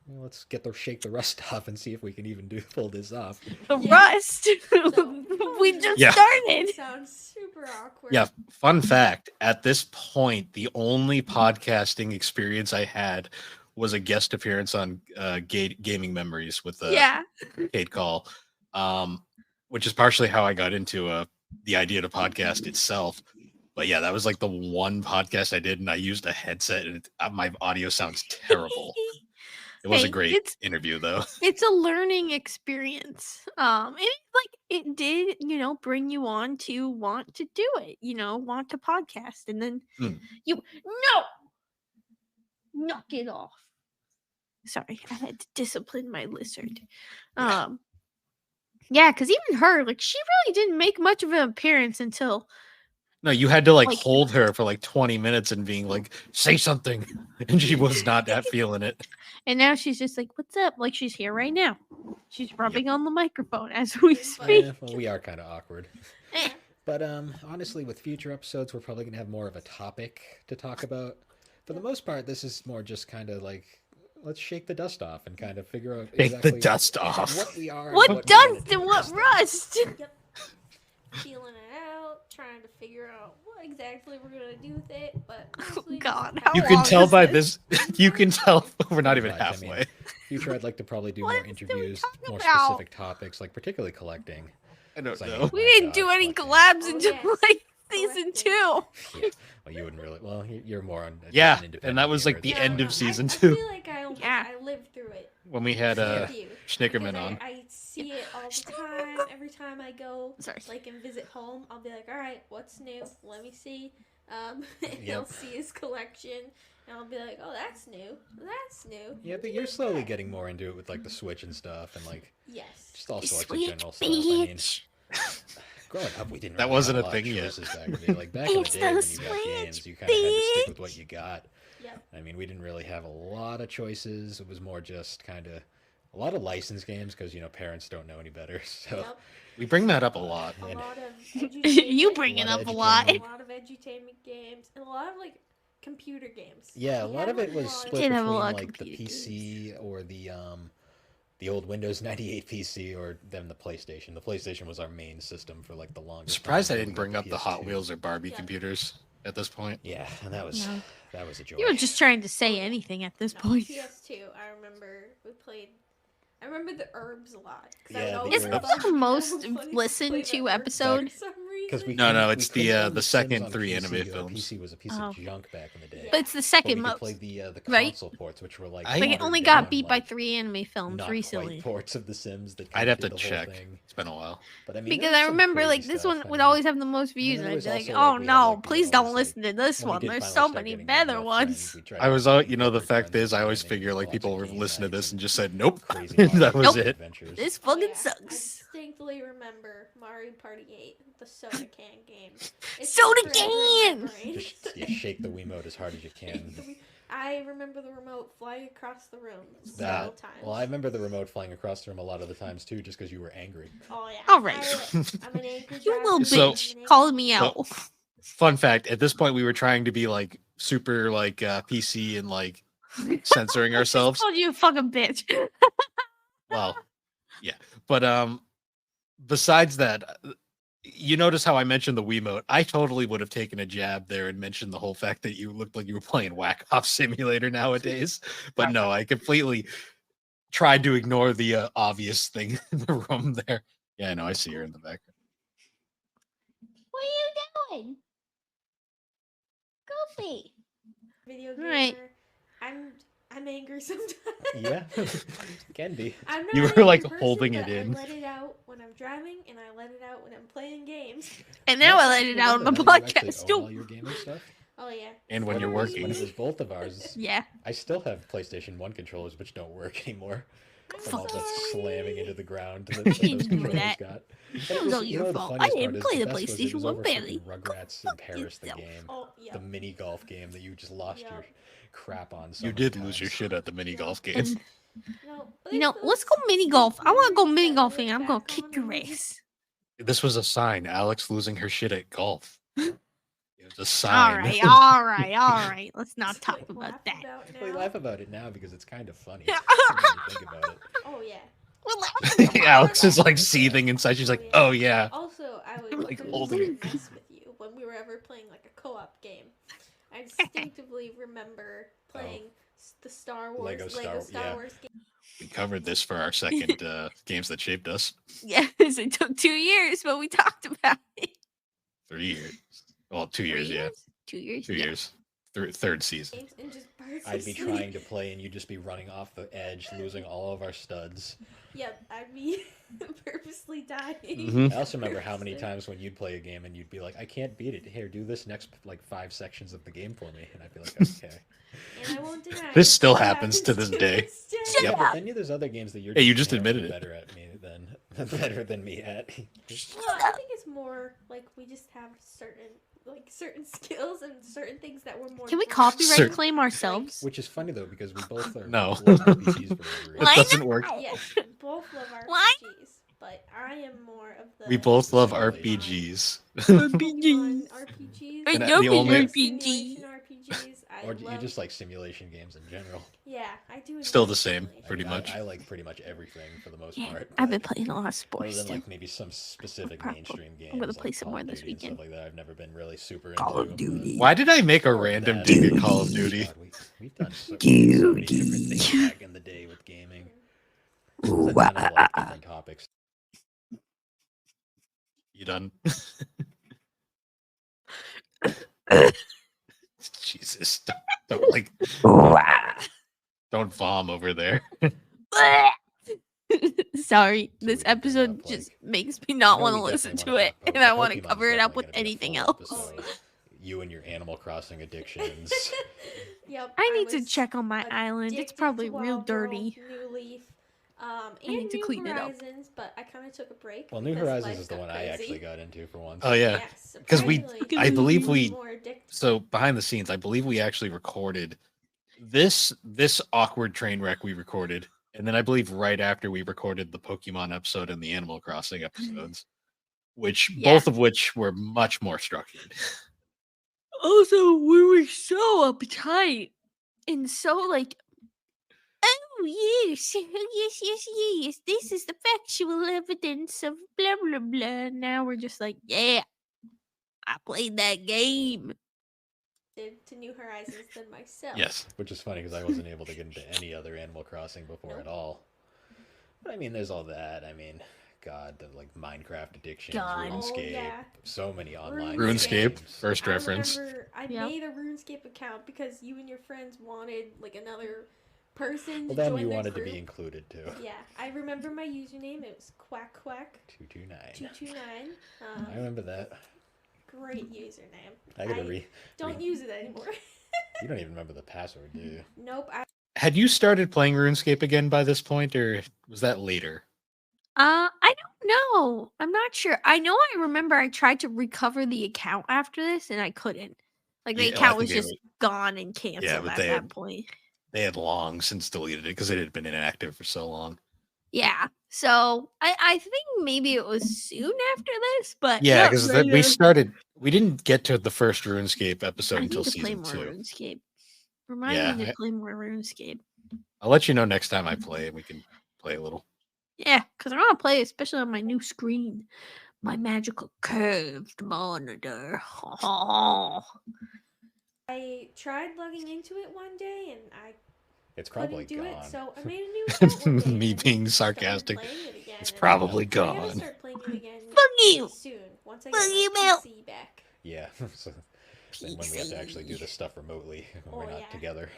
let's shake the rust off and see if we can even pull this off. The Yeah. rust. So, We just Yeah. started. Sounds super awkward. Yeah. Fun fact: at this point, the only podcasting experience I had was a guest appearance on Gaming Memories with Yeah. Kate Call, which is partially how I got into the idea to podcast itself. But yeah, that was like the one podcast I did, and I used a headset, and my audio sounds terrible. It was a Hey, great interview, though. It's a learning experience. It did, bring you on to want to do it, want to podcast, and then you knock it off. Sorry, I had to discipline my lizard. Yeah, because even her, she really didn't make much of an appearance until. No, you had to hold her for 20 minutes and being like, say something. And she was not feeling it. And now she's just like, what's up? Like she's here right now. She's rubbing on the microphone as we speak. Yeah, well, we are kind of awkward. But honestly, with future episodes, we're probably going to have more of a topic to talk about. For the most part, this is more just kind of let's shake the dust off and kind of figure out exactly the dust off. What we are. What dust and what rust? Yep. Feeling it out, trying to figure out what exactly we're gonna do with it, but mostly just God, how You long can tell is by this? this. You can tell we're not even Right, I halfway. mean, future, I'd like to probably do What more else do we interviews, talk more about? specific topics, particularly collecting. I don't So I know. mean, We my didn't God, do any collecting. collabs Oh, until yes. season Collecting. 2. Yeah. Well, you wouldn't really. Well, you're more on. Yeah, an independent and that was gamer. the No, end no, of season I 2. feel like Yeah. I lived through it. When we had with you, Schnickerman because on. I see it all the time. Every time I go Sorry. and visit home, I'll be like, all right, what's new? Let me see. And Yep. I'll see his collection, and I'll be like, oh, that's new. That's new. Yeah, but you're slowly getting more into it with the Switch and stuff, and Yes. just all sorts Sweet of general stuff. I mean, bitch. growing up, we didn't. That really wasn't have a lot of thing yet. choices back in the day. Back in the It's day the when you got Switch, games, you kind of had to stick with bitch. what you got. Yep. I mean, we didn't really have a lot of choices. It was more just kind of a lot of licensed games because parents don't know any better. So Yep. We bring that up a lot. A And- lot of You edutainment, bring it lot up of a lot. a lot of edutainment games, and a lot of computer games. yeah, a We lot had, of it a was lot of- split did between have a lot of the computer PC or the old Windows 98 PC or then the PlayStation. The PlayStation was our main system for the longest. Surprised I time until didn't we got bring up the Hot PS2. Wheels or Barbie Yeah. computers at this point. Yeah, and that was No. that was a joy. You were just trying to say anything at this No, point. PS2. I remember we played. I remember the herbs a lot. 'cause I Yeah, would the always Isn't herbs. that thought the it was most funny to listened play to the herbs episode? for some Because we reason. No, couldn't- no, we it's couldn't the run the Sims second on 3 PC. anime The films. PC was a piece Oh. of junk back in the day. But it's the But second we could most. play the right? console ports, which were I- Like it watered only down, got beat by 3 anime films not recently. quite ports of the Sims that I'd have did to the whole check. thing. It's been a while. But I mean, Because there was I some remember crazy this stuff. one I would mean, always have the most views, there and I'd was be like, also, "Oh we had, no, the please all don't these, listen to this when we one. did There's finally so start many getting better enough ones." friends, we tried I to was, get the corporate fact friends is, I always and figure watch people a would game listen to night this and and just said, nope. crazy That was Nope. it. adventures. This Oh, fucking yeah. sucks. I distinctly remember Mario Party 8, the soda can game. It's Soda just forever in my can! brain. Just shake the Wiimote as hard as you can. I remember the remote flying across the room several That, times. well, I remember the remote flying across the room a lot of the times too, just because you were angry. Oh yeah. All right. I'm an angry You little driver. So- bitch, calling me out. Fun fact, at this point, we were trying to be super PC and censoring I ourselves. called you a fucking bitch. Well, yeah. But besides that, you notice how I mentioned the Wiimote. I totally would have taken a jab there and mentioned the whole fact that you looked like you were playing Whack Off Simulator nowadays. But no, I completely tried to ignore the obvious thing in the room there. Yeah, I know. I see her in the background. What are you doing? Goofy. Video All right. gamer. I'm angry sometimes. Yeah, can be. I'm not You an were, like, angry person, holding it but in. I let it out when I'm driving, and I let it out when I'm playing games. And now I let it out on the podcast All too. your gaming stuff. Oh yeah. And when you're What are working. When it was both of ours, Yeah. I still have PlayStation 1 controllers, which don't work anymore. I'm From all the sorry. slamming into the ground that You those didn't do controllers that. got. That was all your fault. I didn't play the PlayStation 1 badly. Rugrats in Paris, the yourself. game. Oh yeah. The mini golf game that you just lost your crap on. So You many did lose your times. shit at the mini golf game. And Let's go mini golf. I want to go mini golfing. I'm going to kick your ass. This was a sign. Alex losing her shit at golf. It was a All sign. right. Let's not talk about that. We laugh about it now because it's kind of funny. When you think about it. Oh yeah. Alex is like seething inside. She's like, "Oh yeah." Also, I would Like, like holding it. mess with you when we were ever playing like a co-op game. I distinctively remember playing the Star Wars Lego Star Wars game. We covered this for our second games that shaped us. Yes, it took 2 years, but we talked about it. 3 years. Well, 2 years, 3 yeah. years? 2 years. 2 years. Third season. And just burst I'd be asleep. trying to play and you'd just be running off the edge, losing all of our studs. Yep, I'd be purposely dying. Mhm. I also remember how many times when you'd play a game and you'd be like, I can't beat it. Here, do this next like 5 sections of the game for me. And I'd be like, okay. And I won't deny This it still happens to this day. Shut Yeah, up. but then there's other games that you're Hey, you just inherently admitted it. better at me than me at. Well, I think it's more like we just have certain skills and certain things that we're more. Can we good at. copyright Sir. claim ourselves? Which is funny though because we both are No. love RPGs for whatever It Why reason. doesn't work. not? Yes, we both love RPGs, Why? but I am more of the. We both love Pokemon- RPGs. Pokemon RPGs. I And know the only- RPG. Simulation RPGs. Or you just like simulation games in general. Yeah, I do. Still enjoy the same, simulation. pretty much. I like pretty much everything for the most Yeah, part. I've been but playing a lot of other sports than too. like maybe some specific Probably- mainstream games. I'm gonna like play some Call more of this Duty and weekend. Stuff like that I've never been really super Call into. of Duty. Why did I make a Or random that. dig at Call of Duty? God, we've done so many different things back in the day with gaming. It's a ton of like different topics. You done? Jesus. Don't vom over there. Sorry, So this we can bring episode up, just like- makes me I not know want we to listen definitely to wanna it, talk about and I want to Pokemon's cover it up with definitely gonna be a anything full else. episode. You and your Animal Crossing addictions. Yep. I need to was check on my island. It's addicted probably to real Wild dirty. World, New Leaf, need and to New clean it up. Horizons, but I kind of took a break. Well, New because Horizons life is the got one I crazy. actually got into for once. Oh yeah. Yes, 'Cause we- surprisingly, I believe we- more addicted. So behind the scenes, I believe we actually recorded this awkward train wreck we recorded, and then I believe right after we recorded the Pokemon episode and the Animal Crossing episodes, which Yeah. both of which were much more structured. Also, we were so uptight and so like, oh yes, this is the factual evidence of blah blah blah. Now we're just like, yeah, I played that game. To New Horizons than myself. Yes. Which is funny because I wasn't able to get into any other Animal Crossing before Nope. at all. But I mean, there's all that. I mean, God, the like Minecraft addictions, God. Oh, RuneScape, yeah. so many online RuneScape, games. first I reference. remember I Yep. made a RuneScape account because you and your friends wanted like another person Well, to then join you the wanted to group. be included too. Yeah, I remember my username. It was quack 229. 229. I remember that. Great username. I gotta Don't use it anymore. You don't even remember the password, do you? Nope. Had you started playing RuneScape again by this point, or was that later? I don't know. I'm not sure. I know I remember I tried to recover the account after this and I couldn't. Like the Yeah, I account was think just gone and canceled but at they that had- point. They had long since deleted it because it had been inactive for so long. Yeah. So I think maybe it was soon after this, but Yeah, not because later. we didn't get to the first RuneScape episode I until need to play season more 2. RuneScape. Remind Yeah, me to I- play more RuneScape. I'll let you know next time I play and we can play a little. Yeah, because I want to play, especially on my new screen, my magical curved monitor. I tried logging into it one day and I It's probably couldn't do gone. it, so I made a new account one day. Me and I being just started sarcastic. playing it again, It's and probably I gotta gone. start playing it again Fuck you! soon. Once I Fuck get you, my Mel. PC back. Yeah. So then when we have to actually do this stuff remotely when we're Oh, not yeah. together.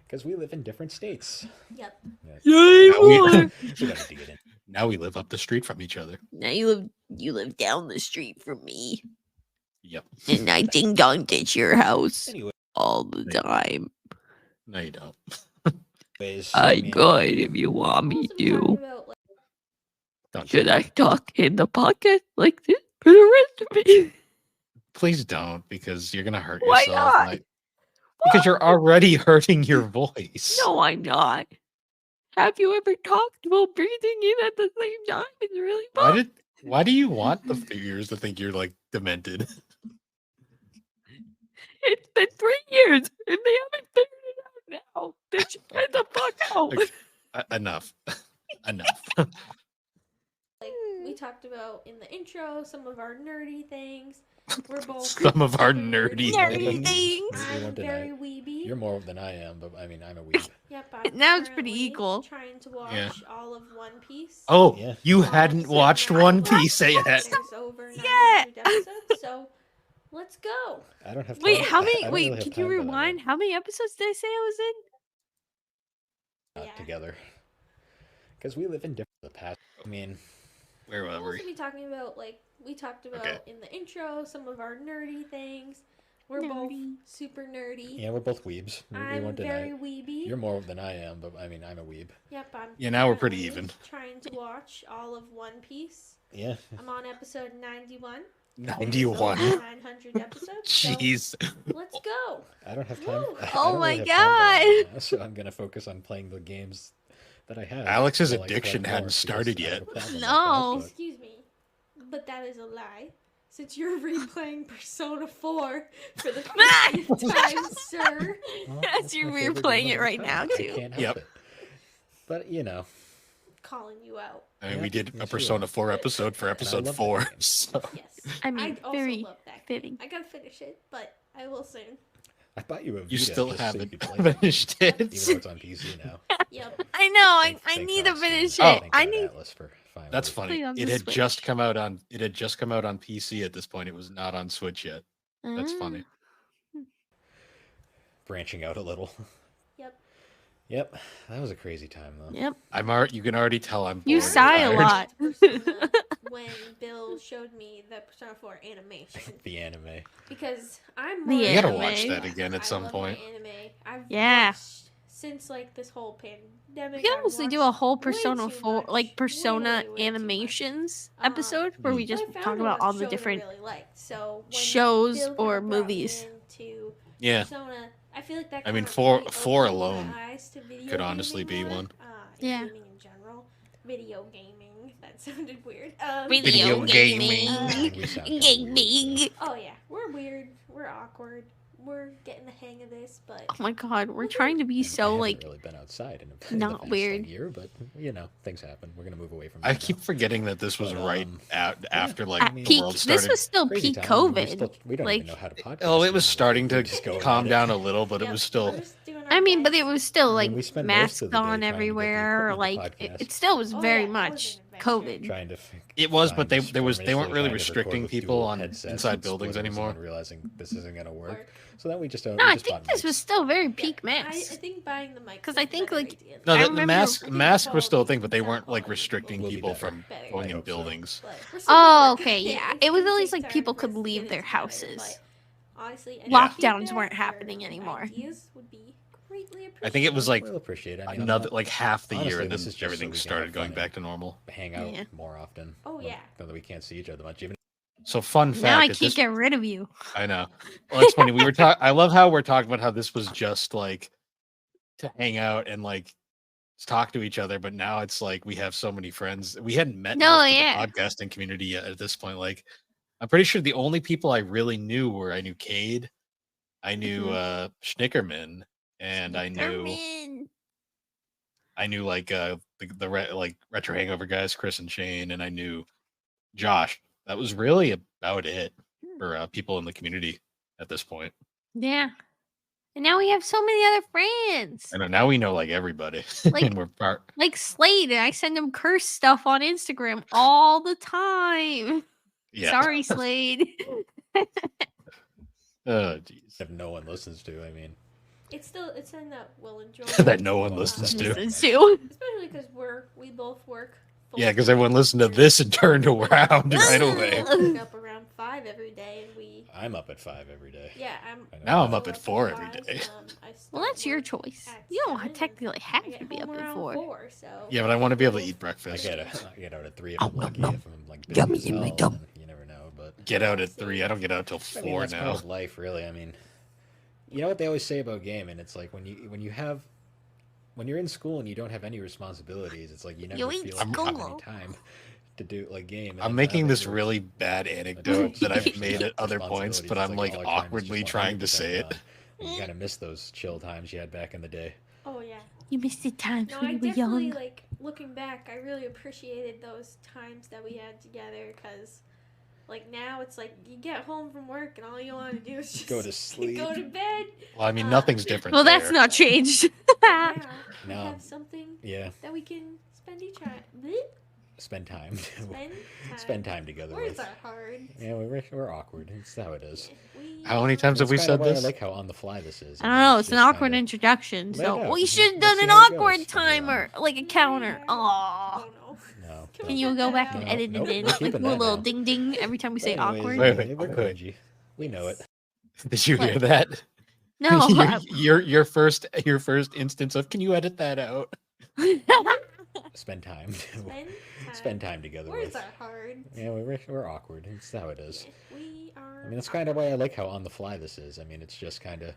Because we live in different states. Yep. Yeah. Yay, Now we- boy! We don't need to get in. Now we live up the street from each other. Now you live down the street from me, Yep. and I ding dong at your house Anyway, all the time. No, you don't. I mean, could if you want me Also talking to. about, like, Don't. Should I talk in the podcast like this for the rest of it? Please don't, because you're gonna hurt Why yourself. not? Because you're already hurting your voice. No, I'm not. Have you ever talked while breathing in at the same time? It's really fun. Why do you want the viewers to think you're like demented? It's been 3 years and they haven't figured it out now. They should get the fuck out. Okay, enough. Enough. Like we talked about in the intro, some of our nerdy things. We're both Some of our super nerdy Nerdy things. things. We I'm won't deny very it. weeby. You're more than I am, but I mean, I'm a weeb. Yep, I'm Now it's pretty currently equal. Trying to watch Yeah. all of One Piece. Oh, Yeah. you All hadn't episodes watched now. One Piece yet. There's over 900 Yeah. episodes, so let's go. I don't have time. Wait, how I many? don't Wait, really have can you time for that, rewind? How many episodes did I say I was in? Not Yeah. together. Because we live in different. The past. I mean, Where We'll were we? also be talking about, like, we talked about Okay. in the intro, some of our nerdy things. We're Nerdy. both super nerdy. yeah, we're both weebs. We I'm won't deny very it. weeby. You're more than I am, but I mean, I'm a weeb. Yep, I'm Yeah, now we're pretty currently even. Trying to watch all of One Piece. Yeah. I'm on episode 91. 91. There's over 900 episodes. So Jeez. let's go. I don't have time. Woo. I Oh don't my really have time for that God. right now, so I'm gonna focus on playing the games that I have. Alex's to, like, addiction collect hadn't more, because started I have yet. a problem like No. that, Excuse me, but that is a lie. Since you're replaying Persona 4 for the 50th time, sir. but, well, Yes, that's you're my favorite replaying game it of all right time. now, I too. can't help Yep. it. But you know, Calling you out. I mean, Yeah, we did yes, a you Persona are. 4 episode for I episode love that 4. game. So. Yes. I mean, also very love that fitting. game. I gotta finish it, but I will soon. I bought you a Vita. You still just so haven't you could play it, finished it. even though it's on PC now. Yep. I know. I Thank need to God, Steam. finish Oh. it. Thank I God need. Atlas for finally. That's Play funny. on It the had Switch. just come out on PC at this point. It was not on Switch yet. That's funny. branching out a little. Yep. Yep, that was a crazy time though. Yep. You can already tell I'm You bored and sigh a tired. lot. Persona when Bill showed me the Persona 4 animation. The anime. Because I'm The more You gotta into watch anime. that again at I some love point. my anime. I've Yeah. watched since like this whole pandemic. We can I've honestly do a watched whole way Persona too 4, much, like Persona way too much. animations Um, episode where we Mm. just But I talk found about one all the show that I different really liked. So when shows Bill or kinda brought me movies. into Yeah. Persona, I feel like that I mean, kinda, four like, four opened my alone eyes to video could honestly gaming be more, one. and Yeah. gaming in general. Video gaming. That sounded weird. Video gaming. I mean, we sound kinda weird, so. Oh yeah, we're weird. We're awkward. We're getting the hang of this, but Oh my god, we're trying to be I so haven't like really been outside in not the past, weird. like, year, but you know, things happen. We're gonna move away from. I that keep forgetting that this was But, right after like at mean, the peak. world This started. was still Crazy peak time. COVID. We don't like- even know how to podcast. Oh, it was anymore. starting We're to just going calm at it. down a little, but it Yep, was we're still. just doing I our mean, but best. it was still I like mean, we spent most masks of the day on trying to get the everywhere. equipment Like to podcast. it still was Oh, very yeah, it was much an adventure. COVID. Trying to. It was, but find they weren't really permanently restricting with people dual on headsets inside and buildings splitters, and anymore. then realizing this isn't gonna work. Work. So then we just. No, we I just think bought this mics. was still very peak I max. think buying the mic 'Cause was I the think, better like, idea. No, I the remember- mask was still a thing, but they Sound weren't like quality restricting will be people better. from Better. going I in hope so. buildings. But we're still Oh, gonna work. okay, yeah. It's It was gonna at least take like people time for could us to leave get their it together, houses. but honestly, any Lockdowns feedback weren't or happening anymore. ideas would be greatly I think it was like We'll appreciate it. I mean, another like half the year, honestly, and then this is just so everything we can have started fun going and- back to normal. hang out Yeah. more often. Oh, Well, yeah. now that we can't see each other much, even. So fun fact. Now I at can't this- get rid of you. I know. Well, it's funny. We were talking. I love how we're talking about how this was just like to hang out and like talk to each other, but now it's like we have so many friends. We hadn't met No, most yeah. of the podcasting community yet at this point. Like, I'm pretty sure the only people I really knew were I knew Cade, I knew Schnickerman, and I knew Ermin. like like Retro Hangover guys, Chris and Shane, and I knew Josh. That was really about it for people in the community at this point. Yeah. And now we have so many other friends. I know now we know like everybody, Like- and we're part. Like Slade, and I send him curse stuff on Instagram all the time. Yeah. Sorry, Slade. Oh, jeez. If no one listens to, I mean, It's something that we'll enjoy. That no one listens to. Listens to. Especially because we both work. Yeah, because everyone listened to this and turned around right away. I wake up around 5 every day, and I'm up at 5 every day. yeah, I know. Now I'm also up at 4 every 5, day. I Well, start that's your work choice. at You don't 7, technically I have get to be home up at around 4. so Yeah, but I want to be able to eat I breakfast. get out at 3 if I'm lucky. If I'm like busy as hell, then you never know. But Get out at 3. I don't get out till I mean, 4 that's part now. of life, really. I mean, you know what they always say about gaming? It's like when you have when you're in school and you don't have any responsibilities, it's like you never You ain't feel like you have any school. time to do like game. I'm making this really bad anecdote that I've made at other points, but I'm like awkwardly trying to say it. You kind of miss those chill times you had back in the day. Oh yeah. You missed the times No, when I you were definitely young. like looking back. I really appreciated those times that we had together because, like now it's like you get home from work and all you want to do is just Go to sleep. go to bed. Well, I mean, nothing's different. Well, that's there. not changed. Now we No. have something Yeah, that we can spend each time. spend time. Spend time. Spend time together. Words with. are hard. Yeah, we're awkward. It's how it is. How many times have we That's kinda said why this? I like how on the fly this is. I don't know. It's an just awkward kinda- introduction. Let So, it out. well, you should have Let's done see an how it goes awkward from here timer, like a counter. Oh Aww. no. No. Can Can we you cut go that back out? and edit Nope, it in? we're Like keeping do a that little now. ding ding every time we say Anyways, awkward. Wait, we're okay. cringy. We know it. Did you hear What? that? No. your first instance of can you edit that out? Spend time. Spend time. Spend time together. Words with. are hard. Yeah, we're awkward. It's how it is. We are. I mean, that's kind of why I like how on the fly this is. I mean, it's just kind of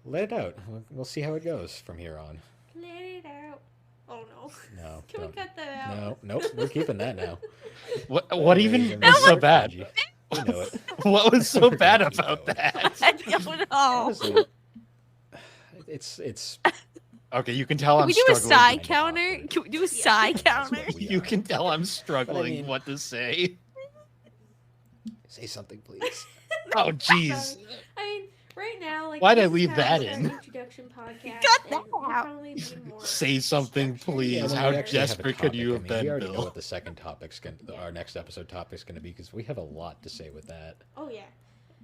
let it out. We'll see how it goes from here on. Let it out. Oh no. No. Can we don't. cut that out? No, nope. We're keeping that now. What even We're is so cringy. bad? We know it. What was so We're bad cringy, about though. that? I don't know. Honestly, it's Okay, you can tell Can I'm we do a struggling. sigh kind of counter? awkward. Can we do a sigh That's counter? what we You are. can tell I'm struggling mean- what to say. Say something, please. Oh, jeez. I mean, right now, like. Why'd I this is leave kind of that like our in? Introduction podcast. got and that we'll out. probably be more Say something, structured. please. when How we actually have a desperate could you topic, have we been, already know Bill? what the second topic's our next episode topic's going to be because we have a lot to say with that. Oh yeah.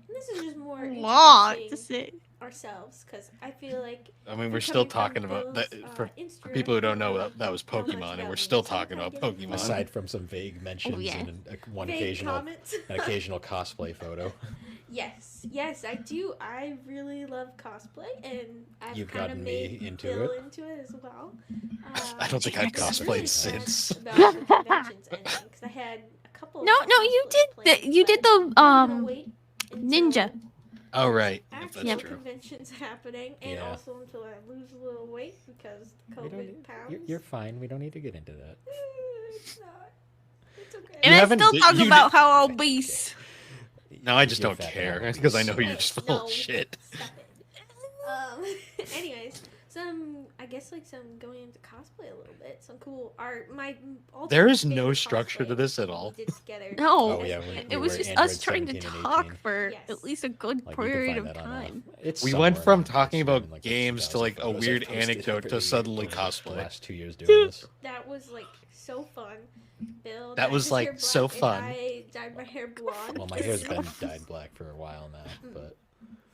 And this is just more A lot to introducing say. ourselves because I feel like I mean, we're we're still coming from talking about that. Bill's, For Instagram people who don't know, account, that was how much Pokemon, and about we're me. still So talking I about get it. Pokemon. Aside from some vague mentions yeah. and one Vague occasional comments. an occasional cosplay photo. Yes, I do. I really love cosplay, and I've You've kind of gotten me made into Bill it. into it as well. I don't think I've I'm cosplayed really since. sad about the conventions ending, 'cause I had a couple. No, of no, you cosplays did planned, the you did but the I'm gonna wait until ninja. Oh, right. actual That's true. conventions happening, and Yeah. also until I lose a little weight because We don't COVID need- pounds. you're fine. We don't need to get into that. It's not. It's okay. And You I haven't still di- talk you about how obese. No, I just You're don't fat care now. because I know you're just full No, of shit. Stop it. Anyways, I guess like some going into cosplay a little bit. Some cool art. My There is ultimate no favorite structure to cosplay this at we all. did together No. Oh, as yeah, a we- band. It we was were just Android us trying to 17 and talk 18. for Yes. at least a good Like, you can period find of that on, time. it's We somewhere went from on talking Instagram about in, like, games to 2,000 like a photos. weird I've posted anecdote every to year suddenly for the cosplay. last 2 years doing this. That was like so fun. Bill, That dyed was, his like, hair so black, and fun. I dyed my hair blonde. Well, my hair's been dyed black for a while now, but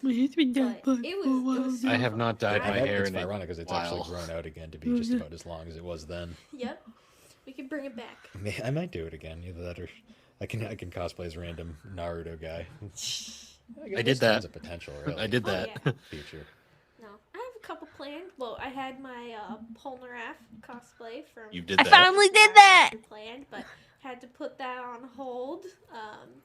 It's been done But it was so I have not dyed fun. my hair it's in a ironic because it's while. actually grown out again to be just about as long as it was then. Yep. We can bring it back. I might do it again. Either that or I can cosplay as a random Naruto guy. I did that. Tons of potential. Really. I did Oh, that. yeah. Future. No, I have a couple planned. Well, I had my Polnareff cosplay from. You did I that. finally did that. Planned, but had to put that on hold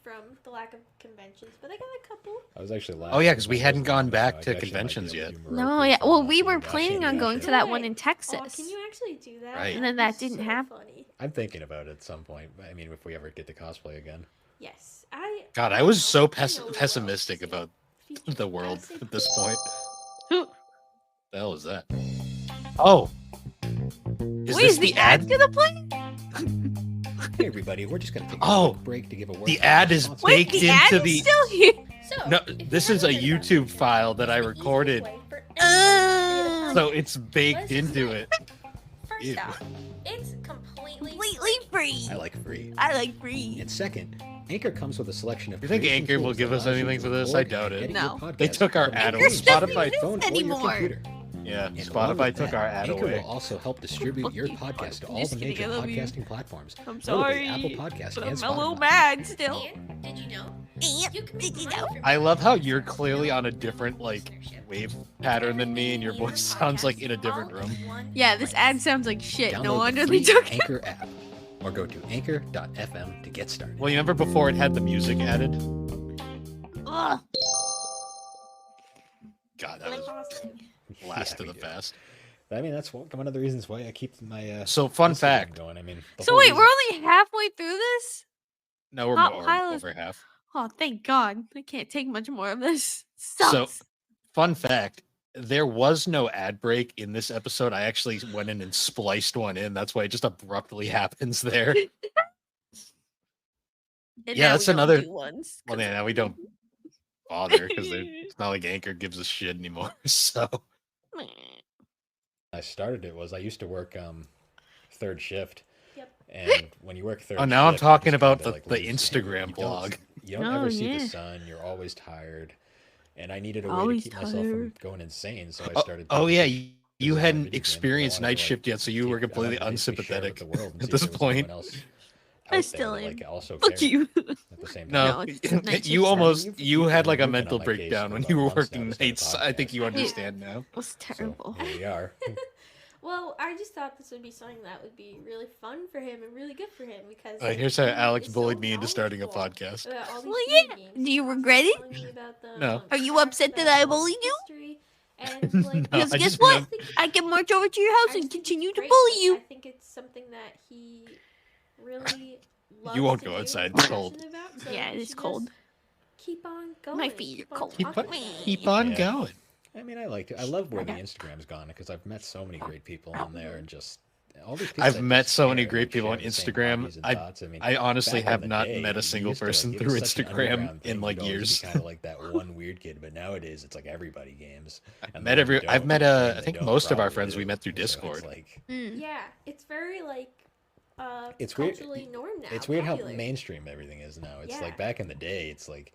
from the lack of conventions. But I got a couple. I was actually laughing. Oh, yeah, 'cause we because I hadn't was gone long back ago. to I actually might conventions be able yet. to do No, Moroku yeah. from Well, last we year were back planning in on the going future. to that one Right. in Texas. Oh, can you actually do that? Right. And then that That's didn't so happen. funny. I'm thinking about it at some point. I mean, if we ever get to cosplay again. Yes, God, I don't was know. so I know who else pessimistic to see. about Featured. the world I'd say at this point. Who- The hell is that? Oh. Is Wait, this is the ad? ad gonna play? Hey, everybody, we're just going to take a Oh, quick break to give a word. the from our ad is sponsor. Wait, baked the ad into is the- still here. So, No, if you this is a haven't heard about YouTube it, file that I it's the easiest recorded. way for Uh, everyone to So get a it's baked Let's into just it. First Ew. off, it's completely Completely free. I like free. I like free. And second, Anchor comes with a selection of. You think creation Anchor will tools give that us allows you anything to for this? record I doubt and it. edit your No. podcast They took our from ad your away. Spotify Spotify phone or your anymore. computer. Yeah, And along Spotify with took that, our ad Anchor away. will also help distribute your Fucking podcast to I'm all just the kidding, major I love you. podcasting platforms. I'm notably sorry. Apple Podcasts But and I'm a little Spotify. mad still. And did you know? Yep, You can did you make know? money from I love how it. you're clearly on a different like wave pattern than me, and your voice sounds like in a different room. Yeah, this ad sounds like shit. Download No the wonder free they took it. Anchor app or go to anchor.fm to get started. Well, you remember before it had the music added? Ugh. God, that was Positive. blast Yeah, to we the did. past. But I mean, that's one of the reasons why I keep my So, fun Instagram fact. going. I mean, the So whole wait, reason- we're only halfway through this? No, we're Hot more pile is- over half. Oh, thank God. I can't take much more of this. So, Sucks. fun fact. There was no ad break in this episode. I actually went in and spliced one in. That's why it just abruptly happens there. And yeah, now that's we don't another- do ones, Well, 'cause- yeah, now we don't bother because it's not like Anchor gives a shit anymore. So, I started it was I used to work third shift. Yep. And when you work third oh, now I'm shift, you talking just about kinda, the lose- Instagram you don't- blog. You don't Oh, ever see yeah. the sun. You're always tired. And I needed a way Always to keep myself from tired. going insane, so I started. Oh, taking yeah, pictures you of my hadn't video games, experienced but I wanted night to, shift yet, so you were keep- I completely wanted to basically share it with unsympathetic the world and at see this if there was anyone point. else I out still there that, am. like, also Fuck cared you. at the same time. No, it's night shift's you fine. almost You've you been had like a moving mental on my case breakdown for when about you were months now working to start a nights. I think you podcast. understand now. It was So terrible. here we are. Well, I just thought this would be something that would be really fun for him and really good for him because. Here's how he Alex is bullied so me into starting a knowledgeable podcast. about all these Well, video yeah. games. Do you He's constantly regret it? telling me about them, No. Are you facts upset that about I them, bullied you? history, and like, No, Because I guess just what? meant- I can march over to your house I and just think continue it's to great. bully Like, you. I think it's something that he really loves. You won't to go do and outside, is it's cold. passionate about, so Yeah, it we is should cold. just Keep on going. My feet keep are on cold. Keep talking on, about it. keep on Yeah. going. I mean, I liked it. I love where the Okay. Instagram's gone because I've met so many great people on there and just all these people. I've that met just so many share, great like, people share on the same Instagram. hobbies and thoughts. I mean, I honestly back in have the not day, met a you single used to, like, person it through was such an Instagram underground thing. in like You'd always be years. kind of like that one weird kid, but nowadays it's like everybody games. And Met the ones who I've don't, met and I they think don't most of our probably friends we do. met through So it's Discord. like Mm. Yeah, it's very like It's weird- culturally norm now. it's weird how popular. mainstream everything is now. It's Yeah. like back in the day, it's like.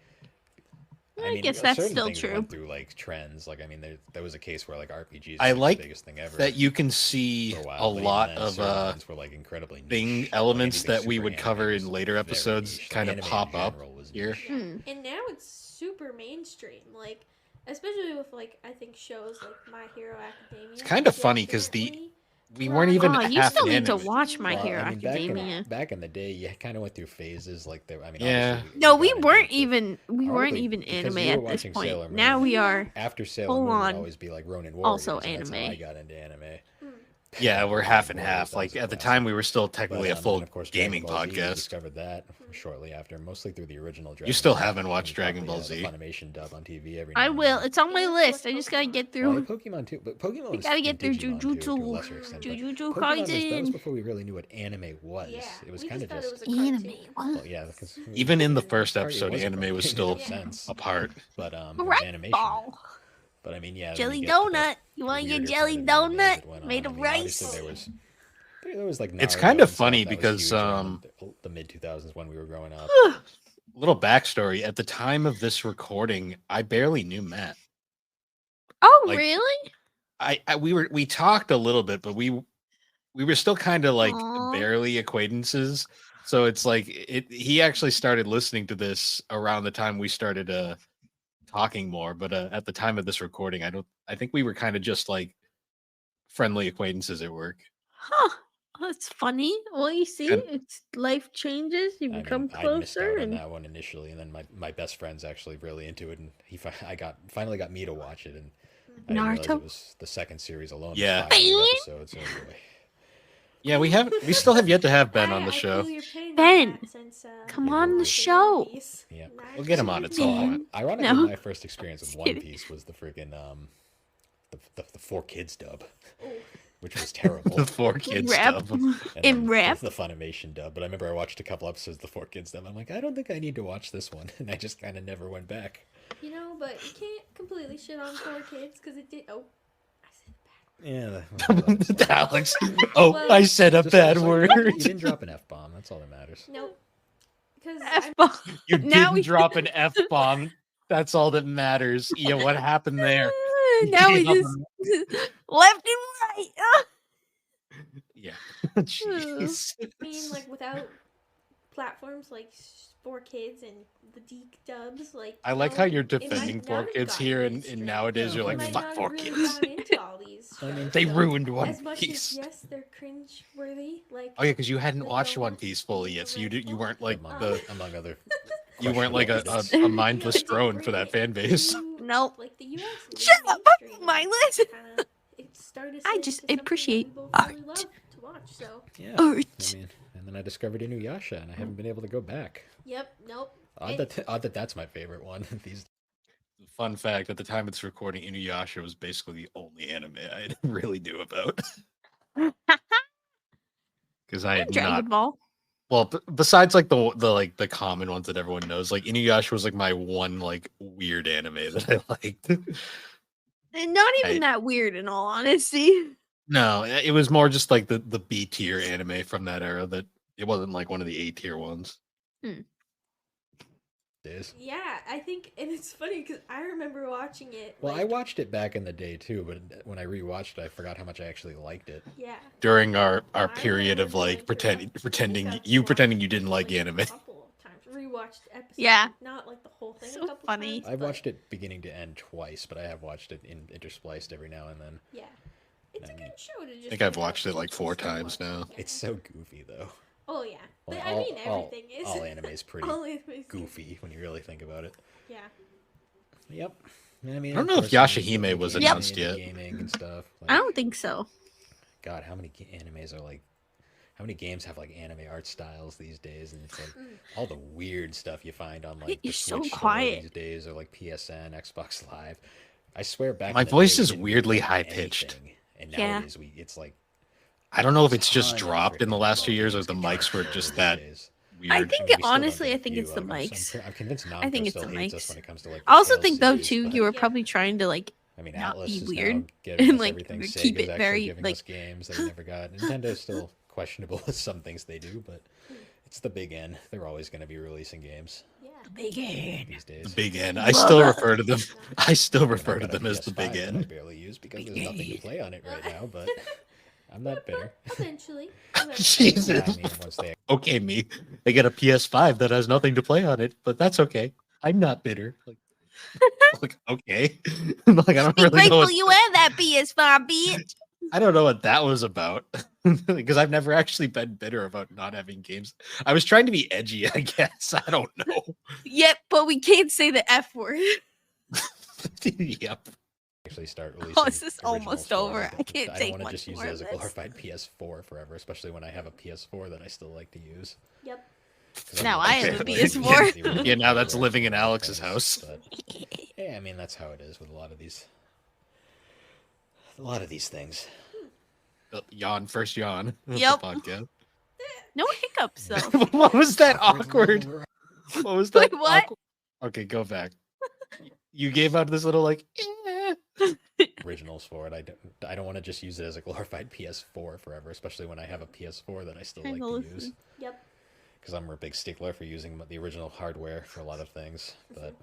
I guess that's certain still things true. Went through like trends. Like I mean, there was a case where like RPGs. I was like the biggest thing ever. That you can see for a a while, but even lot then, of certain ones were, like, incredibly thing niche. elements Anything that we super would anime cover was in later very episodes niche. kind of Anime in pop up general was here. niche. Yeah. Hmm. And now it's super mainstream. Like, especially with like I think shows like My Hero Academia. It's kinda funny 'cause definitely We weren't even Oh, you half still an need to anime. watch My Well, Hero I mean, Academia. Back in the day, you kind of went through phases. Like there, I mean, Yeah. obviously No, we got into weren't it, but even we weren't Probably even because anime you were at this watching point. Sailor Now Moon. we are. After Sailor full Moon on would always be like Ronin Warriors. also and that's how anime. I got into anime. Yeah, we're half and Warriors, half. that Like was a at the classic. time, we were still technically a But, full and of course, Dragon gaming Ball Z, we podcast. discovered that shortly after, mostly through the original. Dragon You still Ball, haven't and watched Dragon probably, Ball Z. The Funimation dub on TV every. I now and will. then. It's on my Yeah, list. like I just gotta Pokemon. get Well, through. Pokemon too, but Pokemon We was gotta get and through Digimon too, to a Jujutsu. lesser extent. but Jujutsu Pokemon was, that was Kaisen. before we really knew what anime was. Yeah, It was we kind just of thought it just. was a Anime. cartoon. Well, yeah, because Even in the first Part- it episode, was a anime cartoon, was it still made sense. apart. But it was Right animation. ball. But I mean, yeah. when Jelly you get to the donut. You want your weirder jelly kind of anime as it donut went made on, of I mean, obviously rice? There was like It's Naruto kind of and stuff funny that was because, huge around the mid 2000s when we were growing up. Little backstory: at the time of this recording, I barely knew Matt. Oh, Like, really? We talked a little bit, but we were still kind of like Aw. barely acquaintances. So it's like he actually started listening to this around the time we started talking more. But at the time of this recording, I think we were kind of just like friendly acquaintances at work. Huh. That's funny. Well, you see, And- it's life changes. You I become mean, I missed closer, out on and that one initially, and then my best friend's actually really into it, and finally got me to watch it, and I didn't realize Naruto? it was the second series alone. was Yeah. 500 episodes. So boy. Yeah, we still have yet to have Ben on the I show. feel your pain on Ben, that since, come Yeah, on the we're- show. Yeah. We'll get him on at some Ben. point. Ironically, No. my first experience with Just One kidding. Piece was the freaking the 4Kids dub, Oh. which was terrible. The 4Kids Rap. stuff. And In then rap. the Funimation dub. But I remember I watched a couple episodes of the 4Kids dub. I'm like, I don't think I need to watch this one, and I just kind of never went back. You know, but you can't completely shit on 4Kids because it did. Oh, I said bad. Yeah. Alex. Oh, Well, I said a Just bad like, word. You didn't drop an F bomb. That's all that matters. Nope. Because F-bomb. You Now didn't we- drop an F bomb. That's all that matters. Yeah, what happened there? Now we Yeah. just left and right. Ah. Yeah. Jeez. I mean, like without platforms like 4Kids and the Deke dubs, like I like no- how you're it might defending not four have kids gotten here, and mainstream. nowadays you're Yeah, like, They might fuck not have 4 really kids. gone into all these I mean, shows, They so ruined One as much Piece. as yes, they're cringe worthy. Like Oh yeah, because you hadn't Like, watched don't One Piece fully yet, so you weren't like among, the among other. you weren't like a questionable mindless drone for that fan base. Nope. Like the US. Shut up! mainstream Mindless. kinda- it started. I just appreciate art. Love to watch. So Yeah. Art. I mean, and then I discovered Inuyasha, and I haven't been able to go back. yep, nope. Odd that that's my favorite one. These Fun fact: at the time of this recording, Inuyasha was basically the only anime I really knew about. Because I had Dragon not. Ball. Well, besides like the common ones that everyone knows, like Inuyasha was like my one like weird anime that I liked. And not even that weird, in all honesty. No, it was more just like the B tier anime from that era. That it wasn't like one of the A tier ones. days. Yeah, I think, and it's funny because I remember watching it. Well, I watched it back in the day too, but when I rewatched it, I forgot how much I actually liked it. Yeah. During our period of like pretending you didn't like anime. A couple of times, rewatched episodes. Yeah. Not like the whole thing. So a couple funny. Times, I've but watched it beginning to end twice, but I have watched it interspliced every now and then. Yeah. It's a good show to just. I think I've watched it like 4 times now. It's so goofy though. Oh yeah. Well, I mean everything is. all anime is pretty all anime is goofy when you really think about it. Yeah. Yep. I mean, I don't know of if course, Yashahime was Yep. announced yet. Gaming and stuff. I like, don't think so. God, how many animes are like? How many games have like anime art styles these days? And it's like all the weird stuff you find on like the You're so Switch store quiet. these days, or like PSN, Xbox Live. I swear back. My in the voice day, we is didn't weirdly have high-pitched. anything, and Yeah. nowadays it's like I don't know if it's just ton of dropped in the freaking last 2 low years or games the get mics were dropped just these that days. weird. I I think mean, we still don't honestly, get I a think few it's the of 'em, so mics. I'm convinced Namco I think it's still the hates us mics. when it comes to like. I also Tales think though series, too, but, you were Yeah. probably trying to like I mean, not Atlas be is weird now giving and, us like, everything. keep Sega's it actually very, giving like- us games they never got. Nintendo's still questionable with some things they do, but it's the big N. They're always going to be releasing games Yeah. big head. these days. The big N. I still refer to them. I still refer to them as the big PS5 that I N. barely use because there's nothing to play on it right now, but I'm not bitter. Eventually. Jesus. Yeah, I mean, once they Okay, me. They get a PS5 that has nothing to play on it, but that's okay. I'm not bitter. Like okay. Like I don't Be really know. grateful What, you have that PS5, bitch. I don't know what that was about because I've never actually been bitter about not having games. I was trying to be edgy, I guess. I don't know. Yep, but we can't say the F word. Yep. actually start releasing. Oh, is this originals almost for it, over? but I can't I don't take want to much just use more it of as a this. glorified PS4 forever, especially when I have a PS4 that I still like to use. Yep. 'Cause Now I'm I have a like, PS4. the original Yeah, now that's hardware living in for a lot of Alex's things, house. But, yeah, I mean that's how it is with a lot of these things. Yawn, first yawn. of Yep. The podcast. No hiccups though. What was that awkward? What was that? Wait, what? awkward- Okay, go back. You gave out this little like. Originals for it. I don't want to just use it as a glorified PS4 forever, especially when I have a PS4 that I still like to use. Yep. Because I'm a big stickler for using the original hardware for a lot of things. But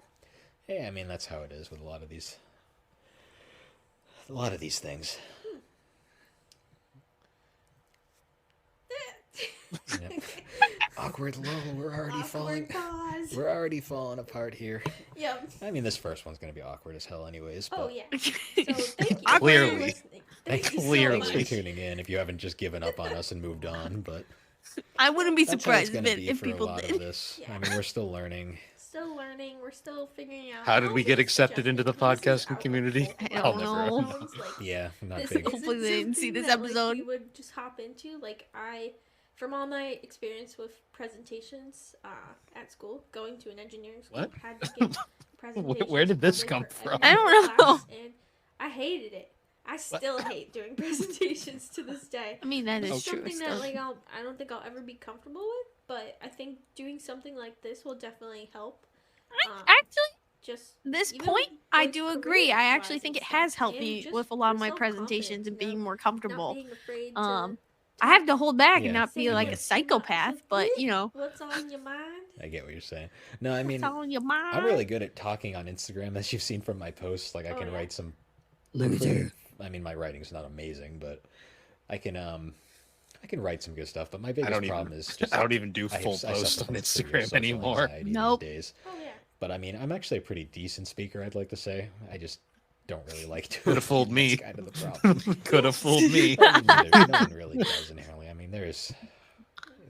yeah, I mean that's how it is with a lot of these things. Yep. Awkward lull. We're already falling apart here. Yep. I mean, this first one's gonna be awkward as hell, anyways. Oh But yeah. So thank you. Clearly. For listening. Thank you Clearly. so thanks for much. tuning in. If you haven't just given up on us and moved on, but I wouldn't be that's how it's surprised gonna if, be if for a people lot did. of this. Yeah. I mean, we're still learning. Still learning. We're still figuring out. How did we get to accepted into the adjust it. This is podcasting our community? whole I I'll don't never know. know. Always, like, Yeah, I'm not this big. Hopefully they didn't see something this that, episode. we would just hop into. Like from all my experience with presentations at school, going to an engineering school, What? had to give presentations. Where did this public come for from? every I don't know. class, and I hated it. I still hate doing presentations to this day. I mean that is It's true. something Still. that I don't think I'll ever be comfortable with, but I think doing something like this will definitely help. Actually, Just this even point, I with do agree. I actually career-wise think it and has stuff, helped and me just with a lot of your my self-confidence, presentations and you know, being more not comfortable. being afraid I have to hold back and Yeah. not be say like a what's psychopath, but you know, what's on your mind. I get what you're saying. No, I mean, what's on your mind? I'm really good at talking on Instagram, as you've seen from my posts. Like, I Oh, can yeah. write some. I mean, my writing's not amazing, but I can write some good stuff. But my biggest problem is just I don't even do I full suffer posts from on severe Instagram social anymore. anxiety Nope. These days. Oh yeah. But I mean, I'm actually a pretty decent speaker. I'd like to say. I just don't really like to. Could have fooled me. That's kind of the problem. Could have fooled me. No one really does inherently. I mean,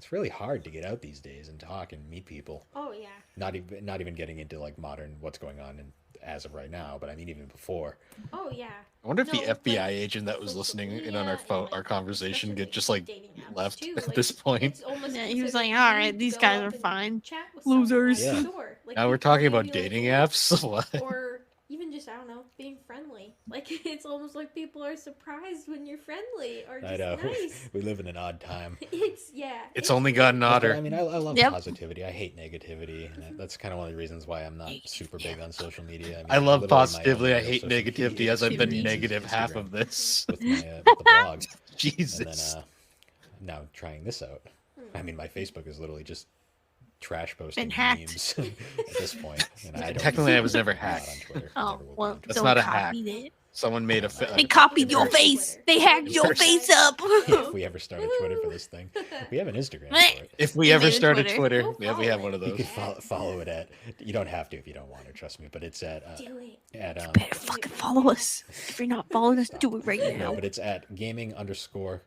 it's really hard to get out these days and talk and meet people. Oh yeah. Not even getting into like modern what's going on as of right now, but I mean even before. Oh yeah. I wonder if the No, FBI like, agent that was social listening in media on our and, like, our conversation especially, get just like dating apps, left too. at Like, this point. it's almost Yeah, he was considered like, all rude right, to these go guys up are and fine. chat with Losers. someone at Yeah. the store. Like, Now we're before talking maybe, about like, dating a apps. What? or even just I don't know, being friendly. Like it's almost like people are surprised when you're friendly or I just know. nice. We live in an odd time. It's only gotten But, odder. I mean, I love Yep. positivity. I hate negativity. And that's kind of one of the reasons why I'm not super big on social media. I love literally my positivity. only I real hate social media negativity, as I've been experience is negative half Instagram of this. with the blog. Jesus. And then now trying this out. I mean, my Facebook is literally just trash posting Been hacked. memes at this point. And I don't Technically, I was never I'm not on hacked. Twitter. Oh, Never will be well, on Twitter. That's don't not a copy hack. it. Someone made a. They copied your Twitter. face. They hacked your First. face up. If we ever started Twitter for this thing, we have an Instagram for it. If we You ever made a started Twitter. Twitter, Go yeah, we follow have it. one of You those. could follow it at. You don't have to if you don't want to. Trust me, but it's at Do it. Better fucking follow us. If you're not following us, do it right no, now. but it's at gaming underscore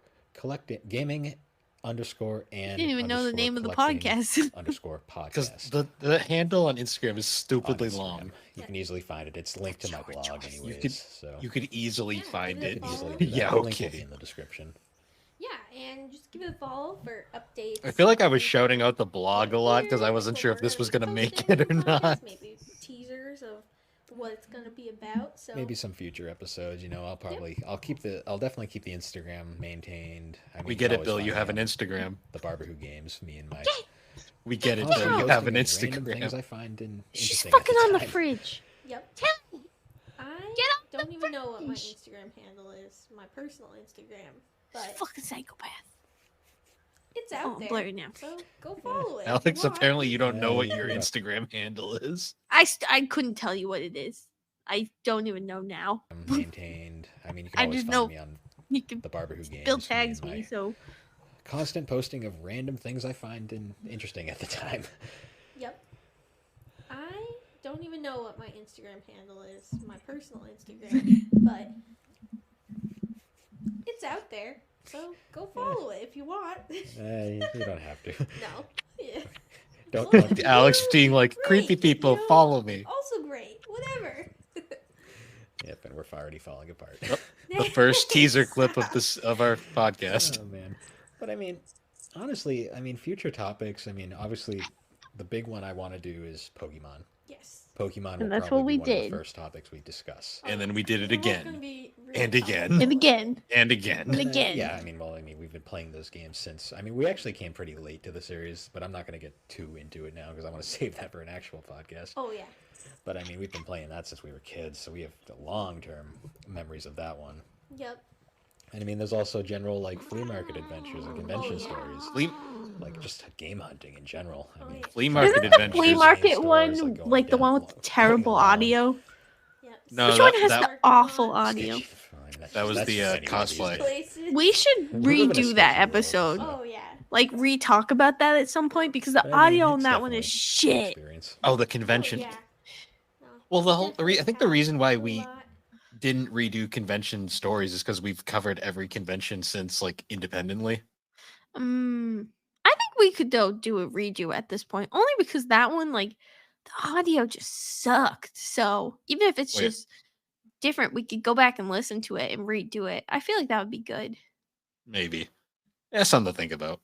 and I didn't even know the underscore name of the collecting podcast. underscore Because podcast. the handle on Instagram is on stupidly Instagram. long. You can easily find it. It's linked to my blog, anyways. could- So You could easily Yeah, find give it. it a follow. Yeah, The link will be okay. in the description. Yeah, and just give it a follow for updates. I feel like I was shouting out the blog a lot because I wasn't sure if this was gonna make it or not. Maybe teasers of what it's gonna be about. So Maybe some future episodes. I'll definitely keep the Instagram maintained. I mean, We you get can it, always Bill. find You me have an on Instagram. The Barber Who Games. Me and my. We get it, Also Bill. You have an posting random things I Instagram. find She's interesting at fucking on the time. fridge. Yep. Tell I Get off don't the even know what my fridge. Instagram handle is, my personal Instagram, but Fucking psychopath. it's out Oh, there. blurry now. So go follow it. Alex, apparently you don't know what Yeah, your yeah. Instagram handle is. I couldn't tell you what it is. I don't even know now. Maintained. I mean, you can I always just find know- me on You can. the Barber Who Games. Bill and tags my me, so constant posting of random things I find interesting at the time. Yep. I don't even know what my Instagram handle is, my personal Instagram, but it's out there. So go follow it if you want. You don't have to. No. Yeah. Don't. Well, don't Alex being like, Great, creepy people, you know, follow me. Also great. Whatever. Yep, and we're already falling apart. The first teaser clip of our podcast. Oh man, but I mean, honestly, future topics. Obviously, the big one I want to do is Pokemon. Yes. Pokemon will And that's probably what be we one of did. the first topics we discuss. And then we did it We're both again. gonna be really And again. uncomfortable. and again. And again. And again. Yeah, we've been playing those games since. We actually came pretty late to the series, but I'm not going to get too into it now because I want to save that for an actual podcast. Oh yeah. But we've been playing that since we were kids, so we have the long-term memories of that one. Yep. And there's also general flea market adventures and convention Oh, yeah. stories, Flea, just game hunting in general. Oh, yeah. flea market Isn't the adventures. flea market stores, one going like the down one with lo- terrible going along. audio? Yep. No, Which that- one has that- the awful audio? That was the, just cosplay. Places. We should We're living a redo that sketchy world. episode. Oh yeah. Like re-talk about that at some point because the But, audio on it's that one is definitely an shit. experience. Oh, the Oh, convention. yeah. No, Well, the we whole- definitely I think the have reason why a we- lot. Didn't redo convention stories is because we've covered every convention since independently. I think we could do a redo at this point, only because that one the audio just sucked. So even if it's Oh, yeah. just different, we could go back and listen to it and redo it. I feel like that would be good. Maybe. Yeah, something to think about.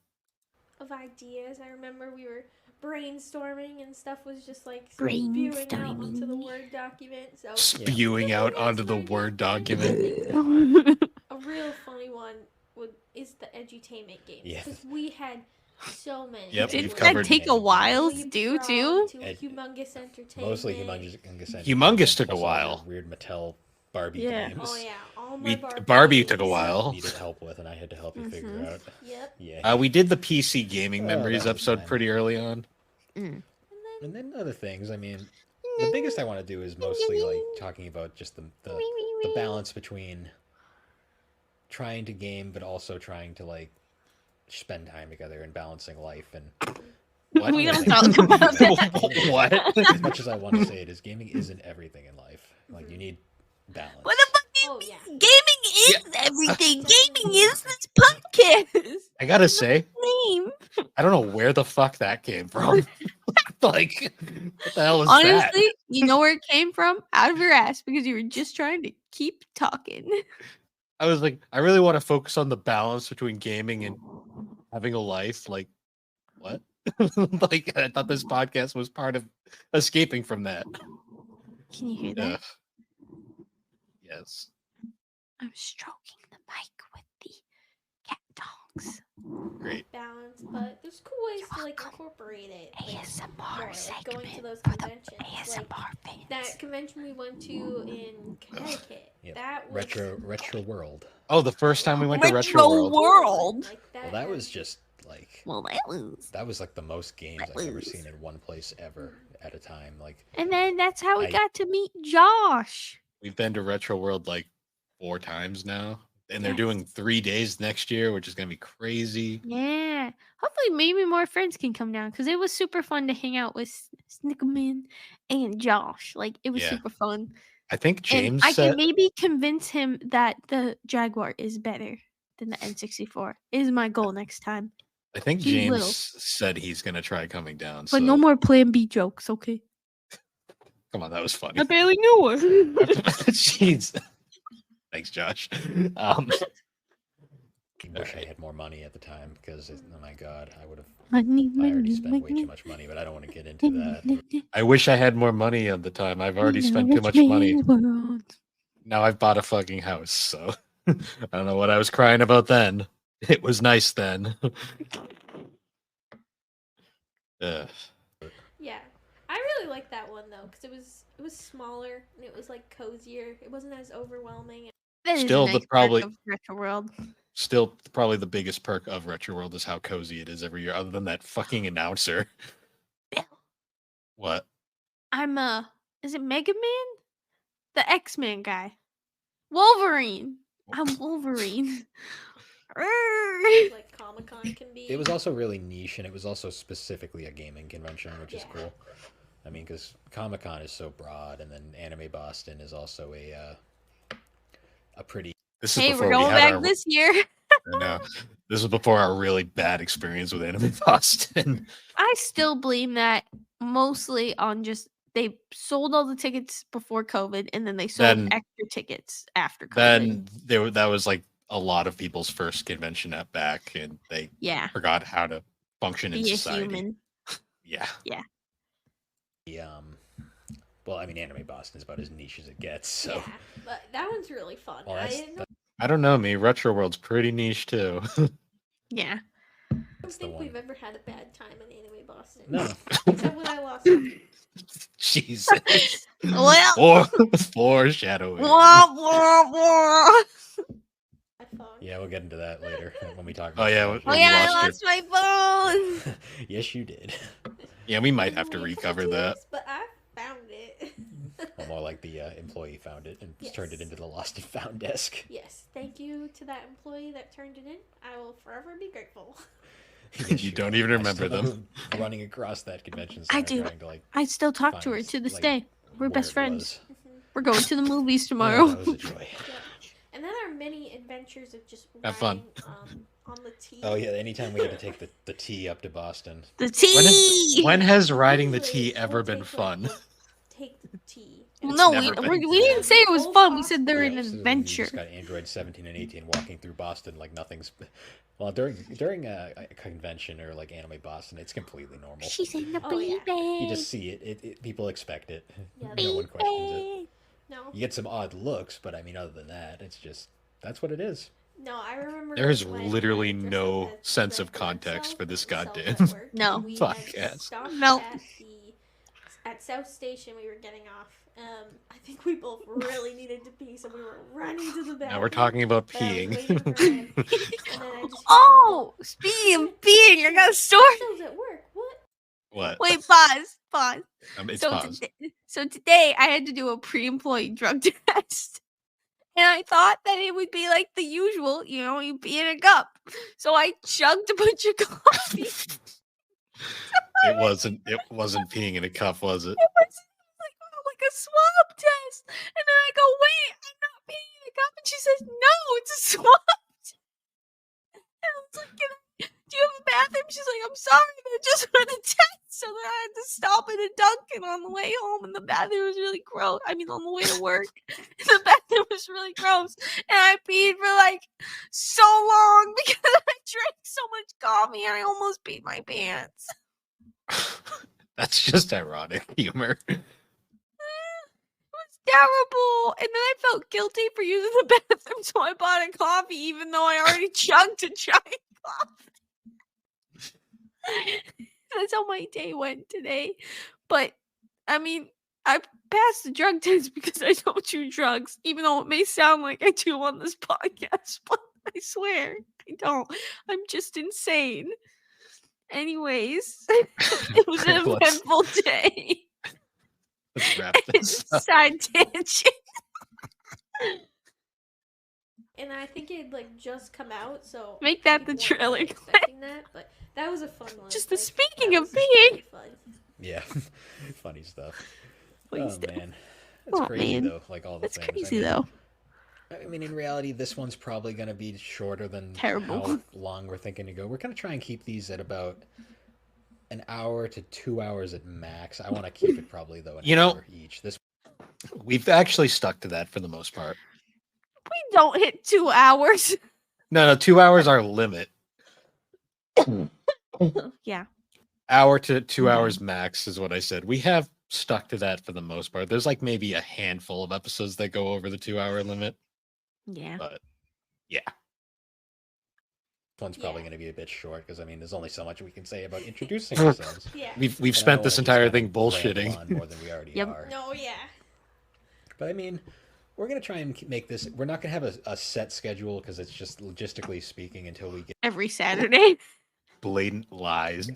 Of ideas. I remember we were brainstorming and stuff was just spewing out onto the Brainstorming. Word document. So Spewing out onto the Word document. a real funny one is the edutainment games Yeah. because we had so many. Yep, that we've were covered- That take a while to leapfrog do too. to Ed- humongous entertainment. Mostly humongous. Humongous took a plus all while. the Weird Mattel Barbie Yeah. games. Oh yeah, all my Barbie took a games. while. Needed help with, and I had to help you figure Mhm. out. Yep. Yeah. We did the PC gaming Oh, memories that was episode fun. pretty early on. And And then other things. The biggest I want to do is mostly talking about just the balance between trying to game, but also trying to spend time together and balancing life. And What? We don't talk about that. What? as much as I want to say it is, gaming isn't everything in life. You need balance. What the fuck? Oh yeah. Gaming is everything. Gaming is this podcast. I gotta say, Name. I don't know where the fuck that came from. Like, what the hell is Honestly, that? you know where it came from? Out of your ass, because you were just trying to keep talking. I was like, I really want to focus on the balance between gaming and having a life. Like, what? Like, I thought this podcast was part of escaping from that. Can you hear that? Yes. I'm stroking the mic with the cat dogs. Great. Balance, but there's cool ways to like incorporate it. Like, ASMR more, like segment going to those for the conventions. ASMR Like fans. that convention we went to in Connecticut. Yep. That was Retro World. Oh, the first time we went to Retro Retro World. World. Like Well, that was just like that was. like the most games I've ever seen in one place ever at a time. Like, And then that's how we I- got to meet Josh. We've been to Retro World like 4 times now. And they're Yes. doing 3 days next year, which is going to be crazy. Yeah. Hopefully, maybe more friends can come down because it was super fun to hang out with Snickerman and Josh. Like, it was Yeah. super fun. I think And James I said, can maybe convince him that the Jaguar is better than the N64. Is my goal next time. I think he James will. said he's going to try coming down. But So no more Plan B jokes, okay? come on, that was funny. I barely knew her. Jeez. Thanks, Josh. I wish I had more money at the time because, oh my god, I would have. Money, I already money, spent way too money. much money, but I don't want to get into that. I wish I had more money at the time. I've already In a spent too rich much money. man's world. Now I've bought a fucking house, so I don't know what I was crying about then. It was nice then. Ugh. Yeah, I really liked that one though because it was smaller and it was like cozier. It wasn't as overwhelming. That is a Still the nice perk probably- of Retro World. Still, probably the biggest perk of Retro World is how cozy it is every year, other than that fucking announcer. Bill. What? I'm is it Mega Man? The X-Men guy. Wolverine. I'm Wolverine. Like Comic-Con can be. It was also really niche, and it was also specifically a gaming convention, which is Yeah. cool. I mean, because Comic-Con is so broad, and then Anime Boston is also a pretty. This is Hey, before we're we going had back our, this year. I know. This was before our really bad experience with Anime Boston. I still blame that mostly on just they sold all the tickets before COVID and then they sold Then- extra tickets after COVID. Then that was like a lot of people's first convention at back, and they yeah, forgot how to function in be a society. human. Yeah. Well, I mean, Anime Boston is about as niche as it gets. So Yeah, but that one's really fun. well, I that's, didn't know, I don't know, me. Retro World's pretty niche too. Yeah. I don't that's the think one. we've ever had a bad time in Anime Boston. No, Except when I lost. Jesus. Well, Foreshadowing. wah, wah, wah. My phone. yeah, we'll get into that later when we talk. Oh, yeah, about Oh when it. you yeah, I lost lost my phone. Yes, you did. Yeah, we might have to Only a couple recover that. times, But I found it. Well, more like the employee found it and turned it Yes. into the lost and found desk. Yes, thank you to that employee that turned it in. I will forever be grateful. You don't even remember I still them. am running across that convention I center do. trying to like I still talk to her find, to this like, day. We're where best it friends. was. We're going to the movies Oh, tomorrow. that was a joy. Yeah. And then our many adventures of just Have fun. riding, on the T. Oh yeah, anytime we had to take the T up to Boston. The tea. When has riding the Usually T ever we'll been take, fun? Take the T. Well, It's no, never been we didn't say it was fun. We said they're Yeah, an so we adventure. just got Android 17 and 18 walking through Boston like nothing's. Well, during a convention or like Anime Boston, it's completely normal. She's in the Oh, yeah. baby. You just see it. People expect it. Yeah, No one questions it. Baby. No, You get some odd looks, but I mean, other than that, it's just that's what it is. no, I remember. There is when literally I dressed no up as sense Red of Blood context Cell for this cells goddamn at work, No. and we had podcast. stopped No. At South Station. We were getting off. I think we both really needed to pee, so we were running to the bathroom. Now we're talking about but I was peeing. waiting for him, and then I just. Oh, speaking of being, I got a story. Cells at work. What? What? Wait, pause. It's So, paused. so today I had to do a pre-employee drug test. And I thought that it would be like the usual, you pee in a cup. So I chugged a bunch of coffee. It wasn't peeing in a cup, was it? It was like a swab test. And then I go, wait, I'm not peeing in a cup. And she says, no, it's a swap. And I was like, do you have a bathroom? She's like, I'm sorry, they're just for the test. So then I had to stop at a Dunkin' on the way home, and the bathroom was really gross. I mean, on the way to work, the bathroom was really gross. And I peed for like so long because I drank so much coffee and I almost peed my pants. That's just ironic humor. It was terrible. And then I felt guilty for using the bathroom, so I bought a coffee even though I already chugged a giant coffee. That's how my day went today. But, I mean, I passed the drug test because I don't do drugs, even though it may sound like I do on this podcast, but I swear I don't. I'm just insane. Anyways, it was an eventful day. Let's wrap this up. Side tangent. And I think it like just come out, so Make that the people weren't trailer. really expecting that, but that was a fun one. Just like, speaking that of was being. really fun. Yeah, funny stuff. Funny Oh stuff. man, that's Oh, crazy man. though. Like all the That's things. crazy though. I mean, in reality, this one's probably going to be shorter than Terrible. how long we're thinking to go. We're going to try and keep these at about an hour to 2 hours at max. I want to keep it probably though an hour each. This We've actually stuck to that for the most part. We don't hit 2 hours. No, 2 hours our limit. Yeah. Hour to 2 hours max is what I said. We have stuck to that for the most part. There's like maybe a handful of episodes that go over the 2 hour limit, Yeah. but yeah. one's probably Yeah. going to be a bit short because I mean, there's only so much we can say about introducing ourselves. Yeah. We've And I spent don't this wanna just entire kinda thing ramble bullshitting. on more than we already Yep. are. No, yeah. But I mean, we're going to try and make this. We're not going to have a set schedule because it's just logistically speaking until we get. Every Saturday. Blatant lies.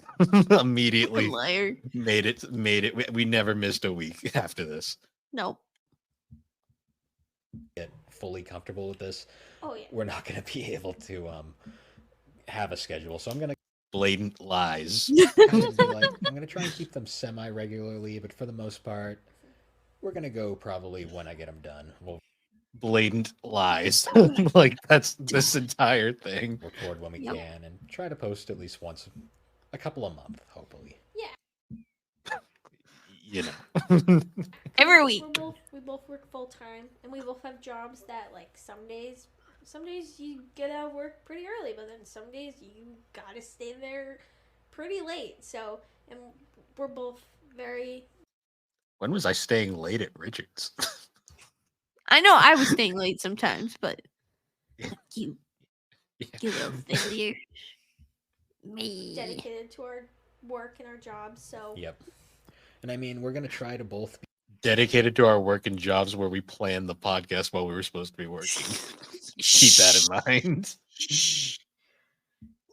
Immediately Liar. made it. We never missed a week after this. Nope. Get fully comfortable with this, Oh yeah. we're not going to be able to have a schedule. So I'm going to Blatant lies. kind of be like, I'm going to try and keep them semi-regularly, but for the most part, we're going to go probably when I get them done. We'll Blatant lies. Like that's this entire thing. record when we Yep. can and try to post at least once, a couple a month, hopefully. You know. Every week. We both work full time, and we both have jobs that like some days you get out of work pretty early, but then some days you gotta stay there pretty late. So, and we're both very. When was I staying late at Richards? I know I was staying late sometimes, but you Yeah. little failure. Me. dedicated to our work and our jobs. So Yep. And I mean, we're going to try to both be Dedicated to our work and jobs where we planned the podcast while we were supposed to be working. Keep that in mind.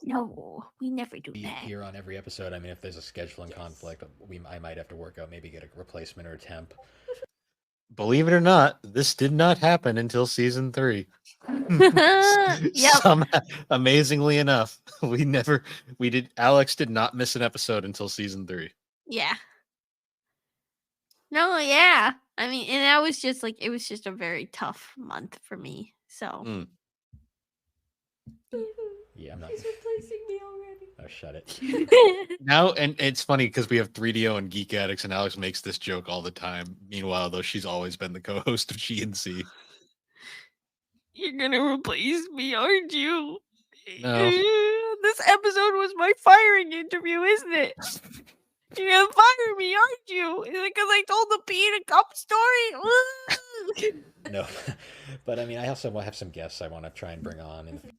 No, we never do that. here on every episode. I mean, if there's a scheduling conflict, I might have to work out, maybe get a replacement or a temp. Believe it or not, this did not happen until season 3. Yep. Amazingly enough, Alex did not miss an episode until season 3. Yeah. No, yeah. I mean, and that was just like, it was just a very tough month for me. So, Mm. Yeah, I'm not. he's replacing me already. Oh, shut it. Now, and it's funny because we have 3DO and Geek Addicts, and Alex makes this joke all the time. Meanwhile, though, she's always been the co-host of G&C. You're gonna replace me, aren't you? No. This episode was my firing interview, isn't it? You're gonna fire me, aren't you? Because I told the pee in a cup story? No. But I mean, I also have some guests I want to try and bring on in the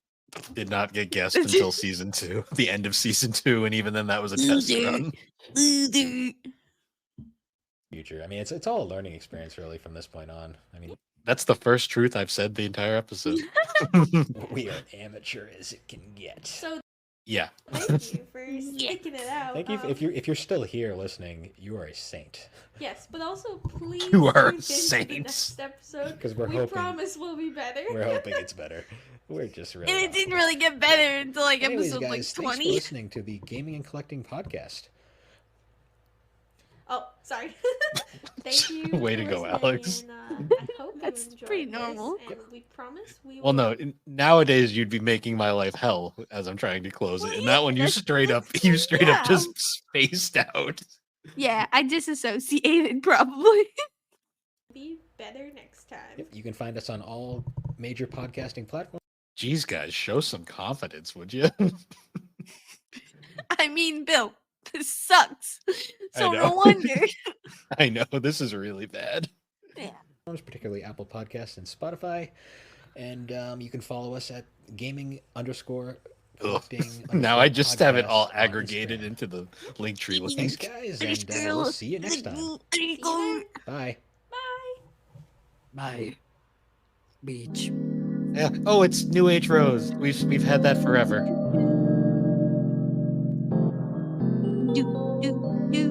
Did not get guessed until season 2, the end of season 2, and even then that was a test run. future. I mean, it's all a learning experience, really, from this point on. I mean, That's the first truth I've said the entire episode. we are amateur as it can get. So Yeah. thank you for sticking it out. Thank you. If you're still here listening, you are a saint. Yes, but also please You are tune in to the saints. next episode. 'Cause we're we hoping- promise we'll be better. We're hoping it's better. We're just really. And it not. didn't really get better until like Anyways, episode guys, like thanks for 20. listening to the Gaming and Collecting Podcast. Oh, sorry. Thank you. Way to for go, listening, Alex. And, I hope That's enjoy pretty this, normal. and we promise we Well, will. no. Nowadays, you'd be making my life hell as I'm trying to close it. Well, And that one, you that's- straight up yeah. just spaced out. Yeah, I disassociated probably. Be better next time. Yep, you can find us on all major podcasting platforms. Geez, guys, show some confidence, would you? I mean, Bill, this sucks. So I no know. wonder. I know this is really bad. Yeah. Particularly Apple Podcasts and Spotify. And you can follow us at gaming_collecting. Now I just have it all podcast on aggregated Instagram. into the link tree Thanks, link. guys, and we'll see you next time. See you there. Bye. Bye. My beach. Yeah. Oh, it's New Age Rose. We've had that forever. Do, do, do.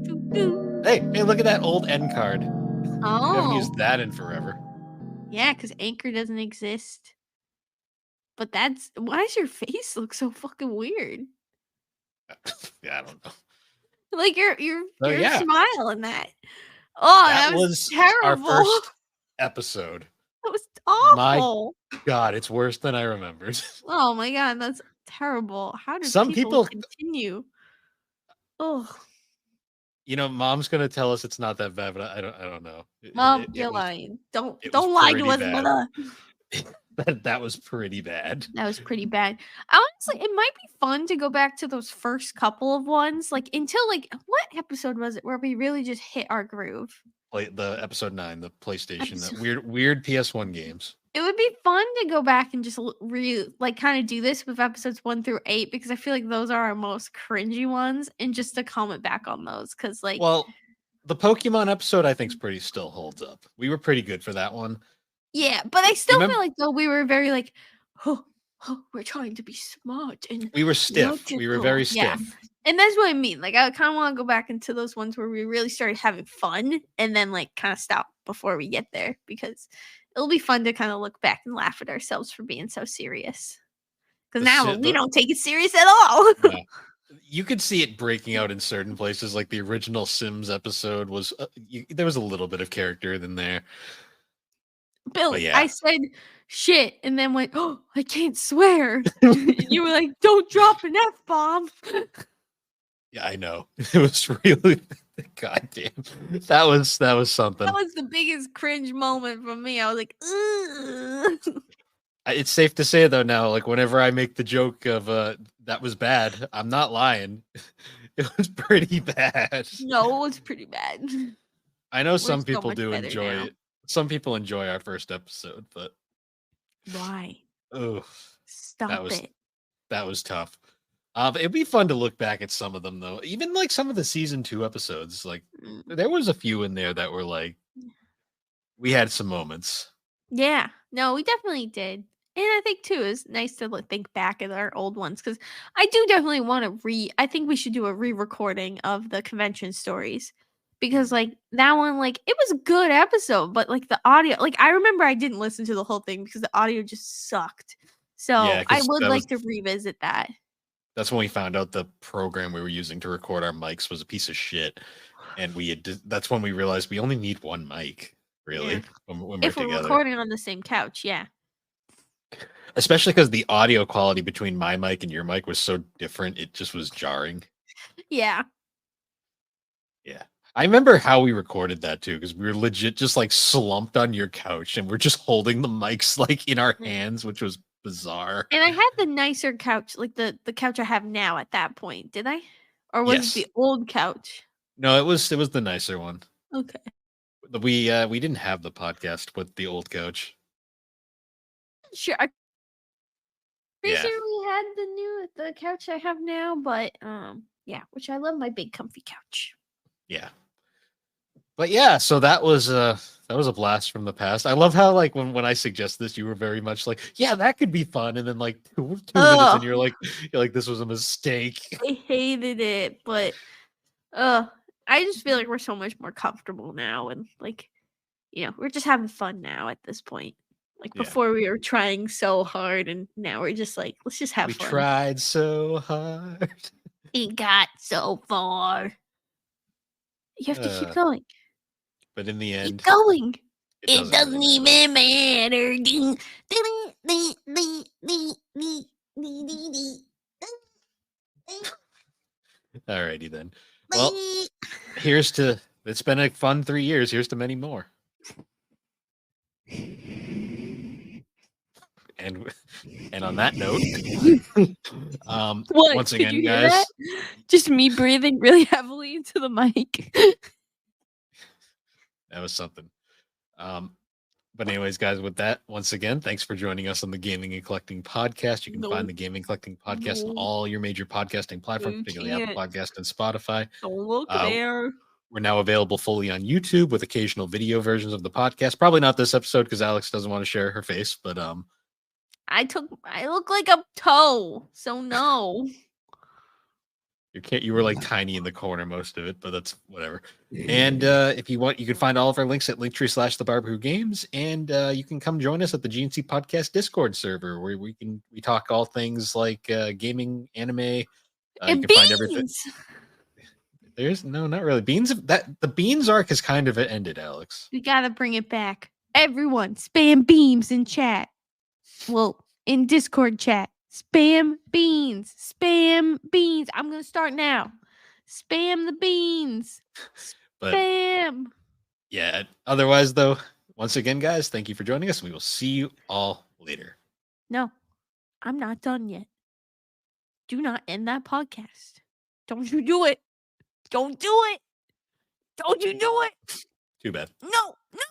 Do, do. Hey, look at that old end card. We haven't Oh, used that in forever. yeah, because Anchor doesn't exist. But that's why does your face look so fucking weird? Yeah, I don't know. Like your Oh, yeah. smile in that. Oh, That that was was terrible. our first episode. That was My- awful. God, it's worse than I remembered. Oh my god, that's terrible. How do Some people people- continue? Oh, You know, Mom's gonna tell us it's not that bad, but I don't know. Mom, It you're was- lying. Don't it was lie to pretty us, bad. mother. that was pretty bad. That was pretty bad. Honestly, it might be fun to go back to those first couple of ones, like until like what episode was it where we really just hit our groove? Like the episode 9, the PlayStation, that Episode- weird PS1 games. It would be fun to go back and just like kind of do this with episodes 1 through 8 because I feel like those are our most cringy ones, and just to comment back on those because like Well, the Pokemon episode I think still holds up. We were pretty good for that one. yeah, but I still remem- feel like though we were very like we're trying to be smart and We were stiff. We were very stiff. Yeah. And that's what I mean. Like I kind of want to go back into those ones where we really started having fun and then like kind of stop before we get there because it'll be fun to kind of look back and laugh at ourselves for being so serious. Because The now si- we the- don't take it serious at all. Yeah. You could see it breaking out in certain places, like the original Sims episode was. There was a little bit of character in there. Billy, yeah. I said shit and then went, oh, I can't swear. And you were like, don't drop an F bomb. Yeah, I know. It was really goddamn. That was something. That was the biggest cringe moment for me. I was like, ugh. It's safe to say though now, like whenever I make the joke of that was bad, I'm not lying. It was pretty bad. No, it was pretty bad. I know some so people much do better enjoy now. it. Some people enjoy our first episode, but Why? oh, Stop was- it. that was tough. It'd be fun to look back at some of them though. Even like some of the season 2 episodes, like Mm. there was a few in there that were like we had some moments. Yeah, no, we definitely did. And I think too it's nice to think back at our old ones because I do definitely want to I think we should do a re-recording of the convention stories because like that one, like it was a good episode, but like the audio, like I remember I didn't listen to the whole thing because the audio just sucked. So Yeah, I 'cause would that like was- to revisit that. That's when we found out the program we were using to record our mics was a piece of shit, and that's when we realized we only need one mic, really, Yeah. when we're If we're together. recording on the same couch, yeah. Especially because the audio quality between my mic and your mic was so different, it just was jarring. Yeah. I remember how we recorded that too, because we were legit just like slumped on your couch, and we're just holding the mics like in our hands, which was bizarre. And I had the nicer couch, like the couch I have now at that point, did I? Or was Yes. it the old couch? No, it was the nicer one. Okay. We didn't have the podcast with the old couch. Sure. I'm pretty Yeah. sure we had the couch I have now, but yeah, which I love my big comfy couch. Yeah. But yeah, so that was a blast from the past. I love how like when I suggest this, you were very much like, yeah, that could be fun, and then like two minutes Ugh. and you're like this was a mistake. I hated it, but I just feel like we're so much more comfortable now and like we're just having fun now at this point. Like Yeah. before we were trying so hard and now we're just like, let's just have We fun. tried so hard. It got so far. You have to Uh, keep going. But in the Keep end, going. It doesn't really matter. even matter. Alrighty then. Well, here's to. It's been a fun 3 years. Here's to many more. And on that note, What? once Did again, you hear guys, that? Just me breathing really heavily into the mic. that was something. But anyways, guys, with that, once again, thanks for joining us on the Gaming and Collecting Podcast. You can find the Gaming and Collecting Podcast on all your major podcasting platforms, particularly Apple Podcast and Spotify. Don't look there. We're now available fully on YouTube with occasional video versions of the podcast. Probably not this episode because Alex doesn't want to share her face, but I look like a toe, so no. you were like tiny in the corner most of it, but that's whatever. And if you want, you can find all of our links at linktree/thebarbecue and you can come join us at the G&C Podcast Discord server where we talk all things like gaming, anime. You And can beans. find everything. There's not really beans. The beans arc has kind of ended, Alex. We gotta bring it back. Everyone, spam beams in chat. Well, in Discord chat. Spam beans. Spam beans. I'm gonna start now. Spam the beans. But Spam. yeah, otherwise though, once again, guys, thank you for joining us. We will see you all later. No, I'm not done yet. Do not end that podcast. Don't you do it. Don't do it. Don't you do it. Too bad. No, no.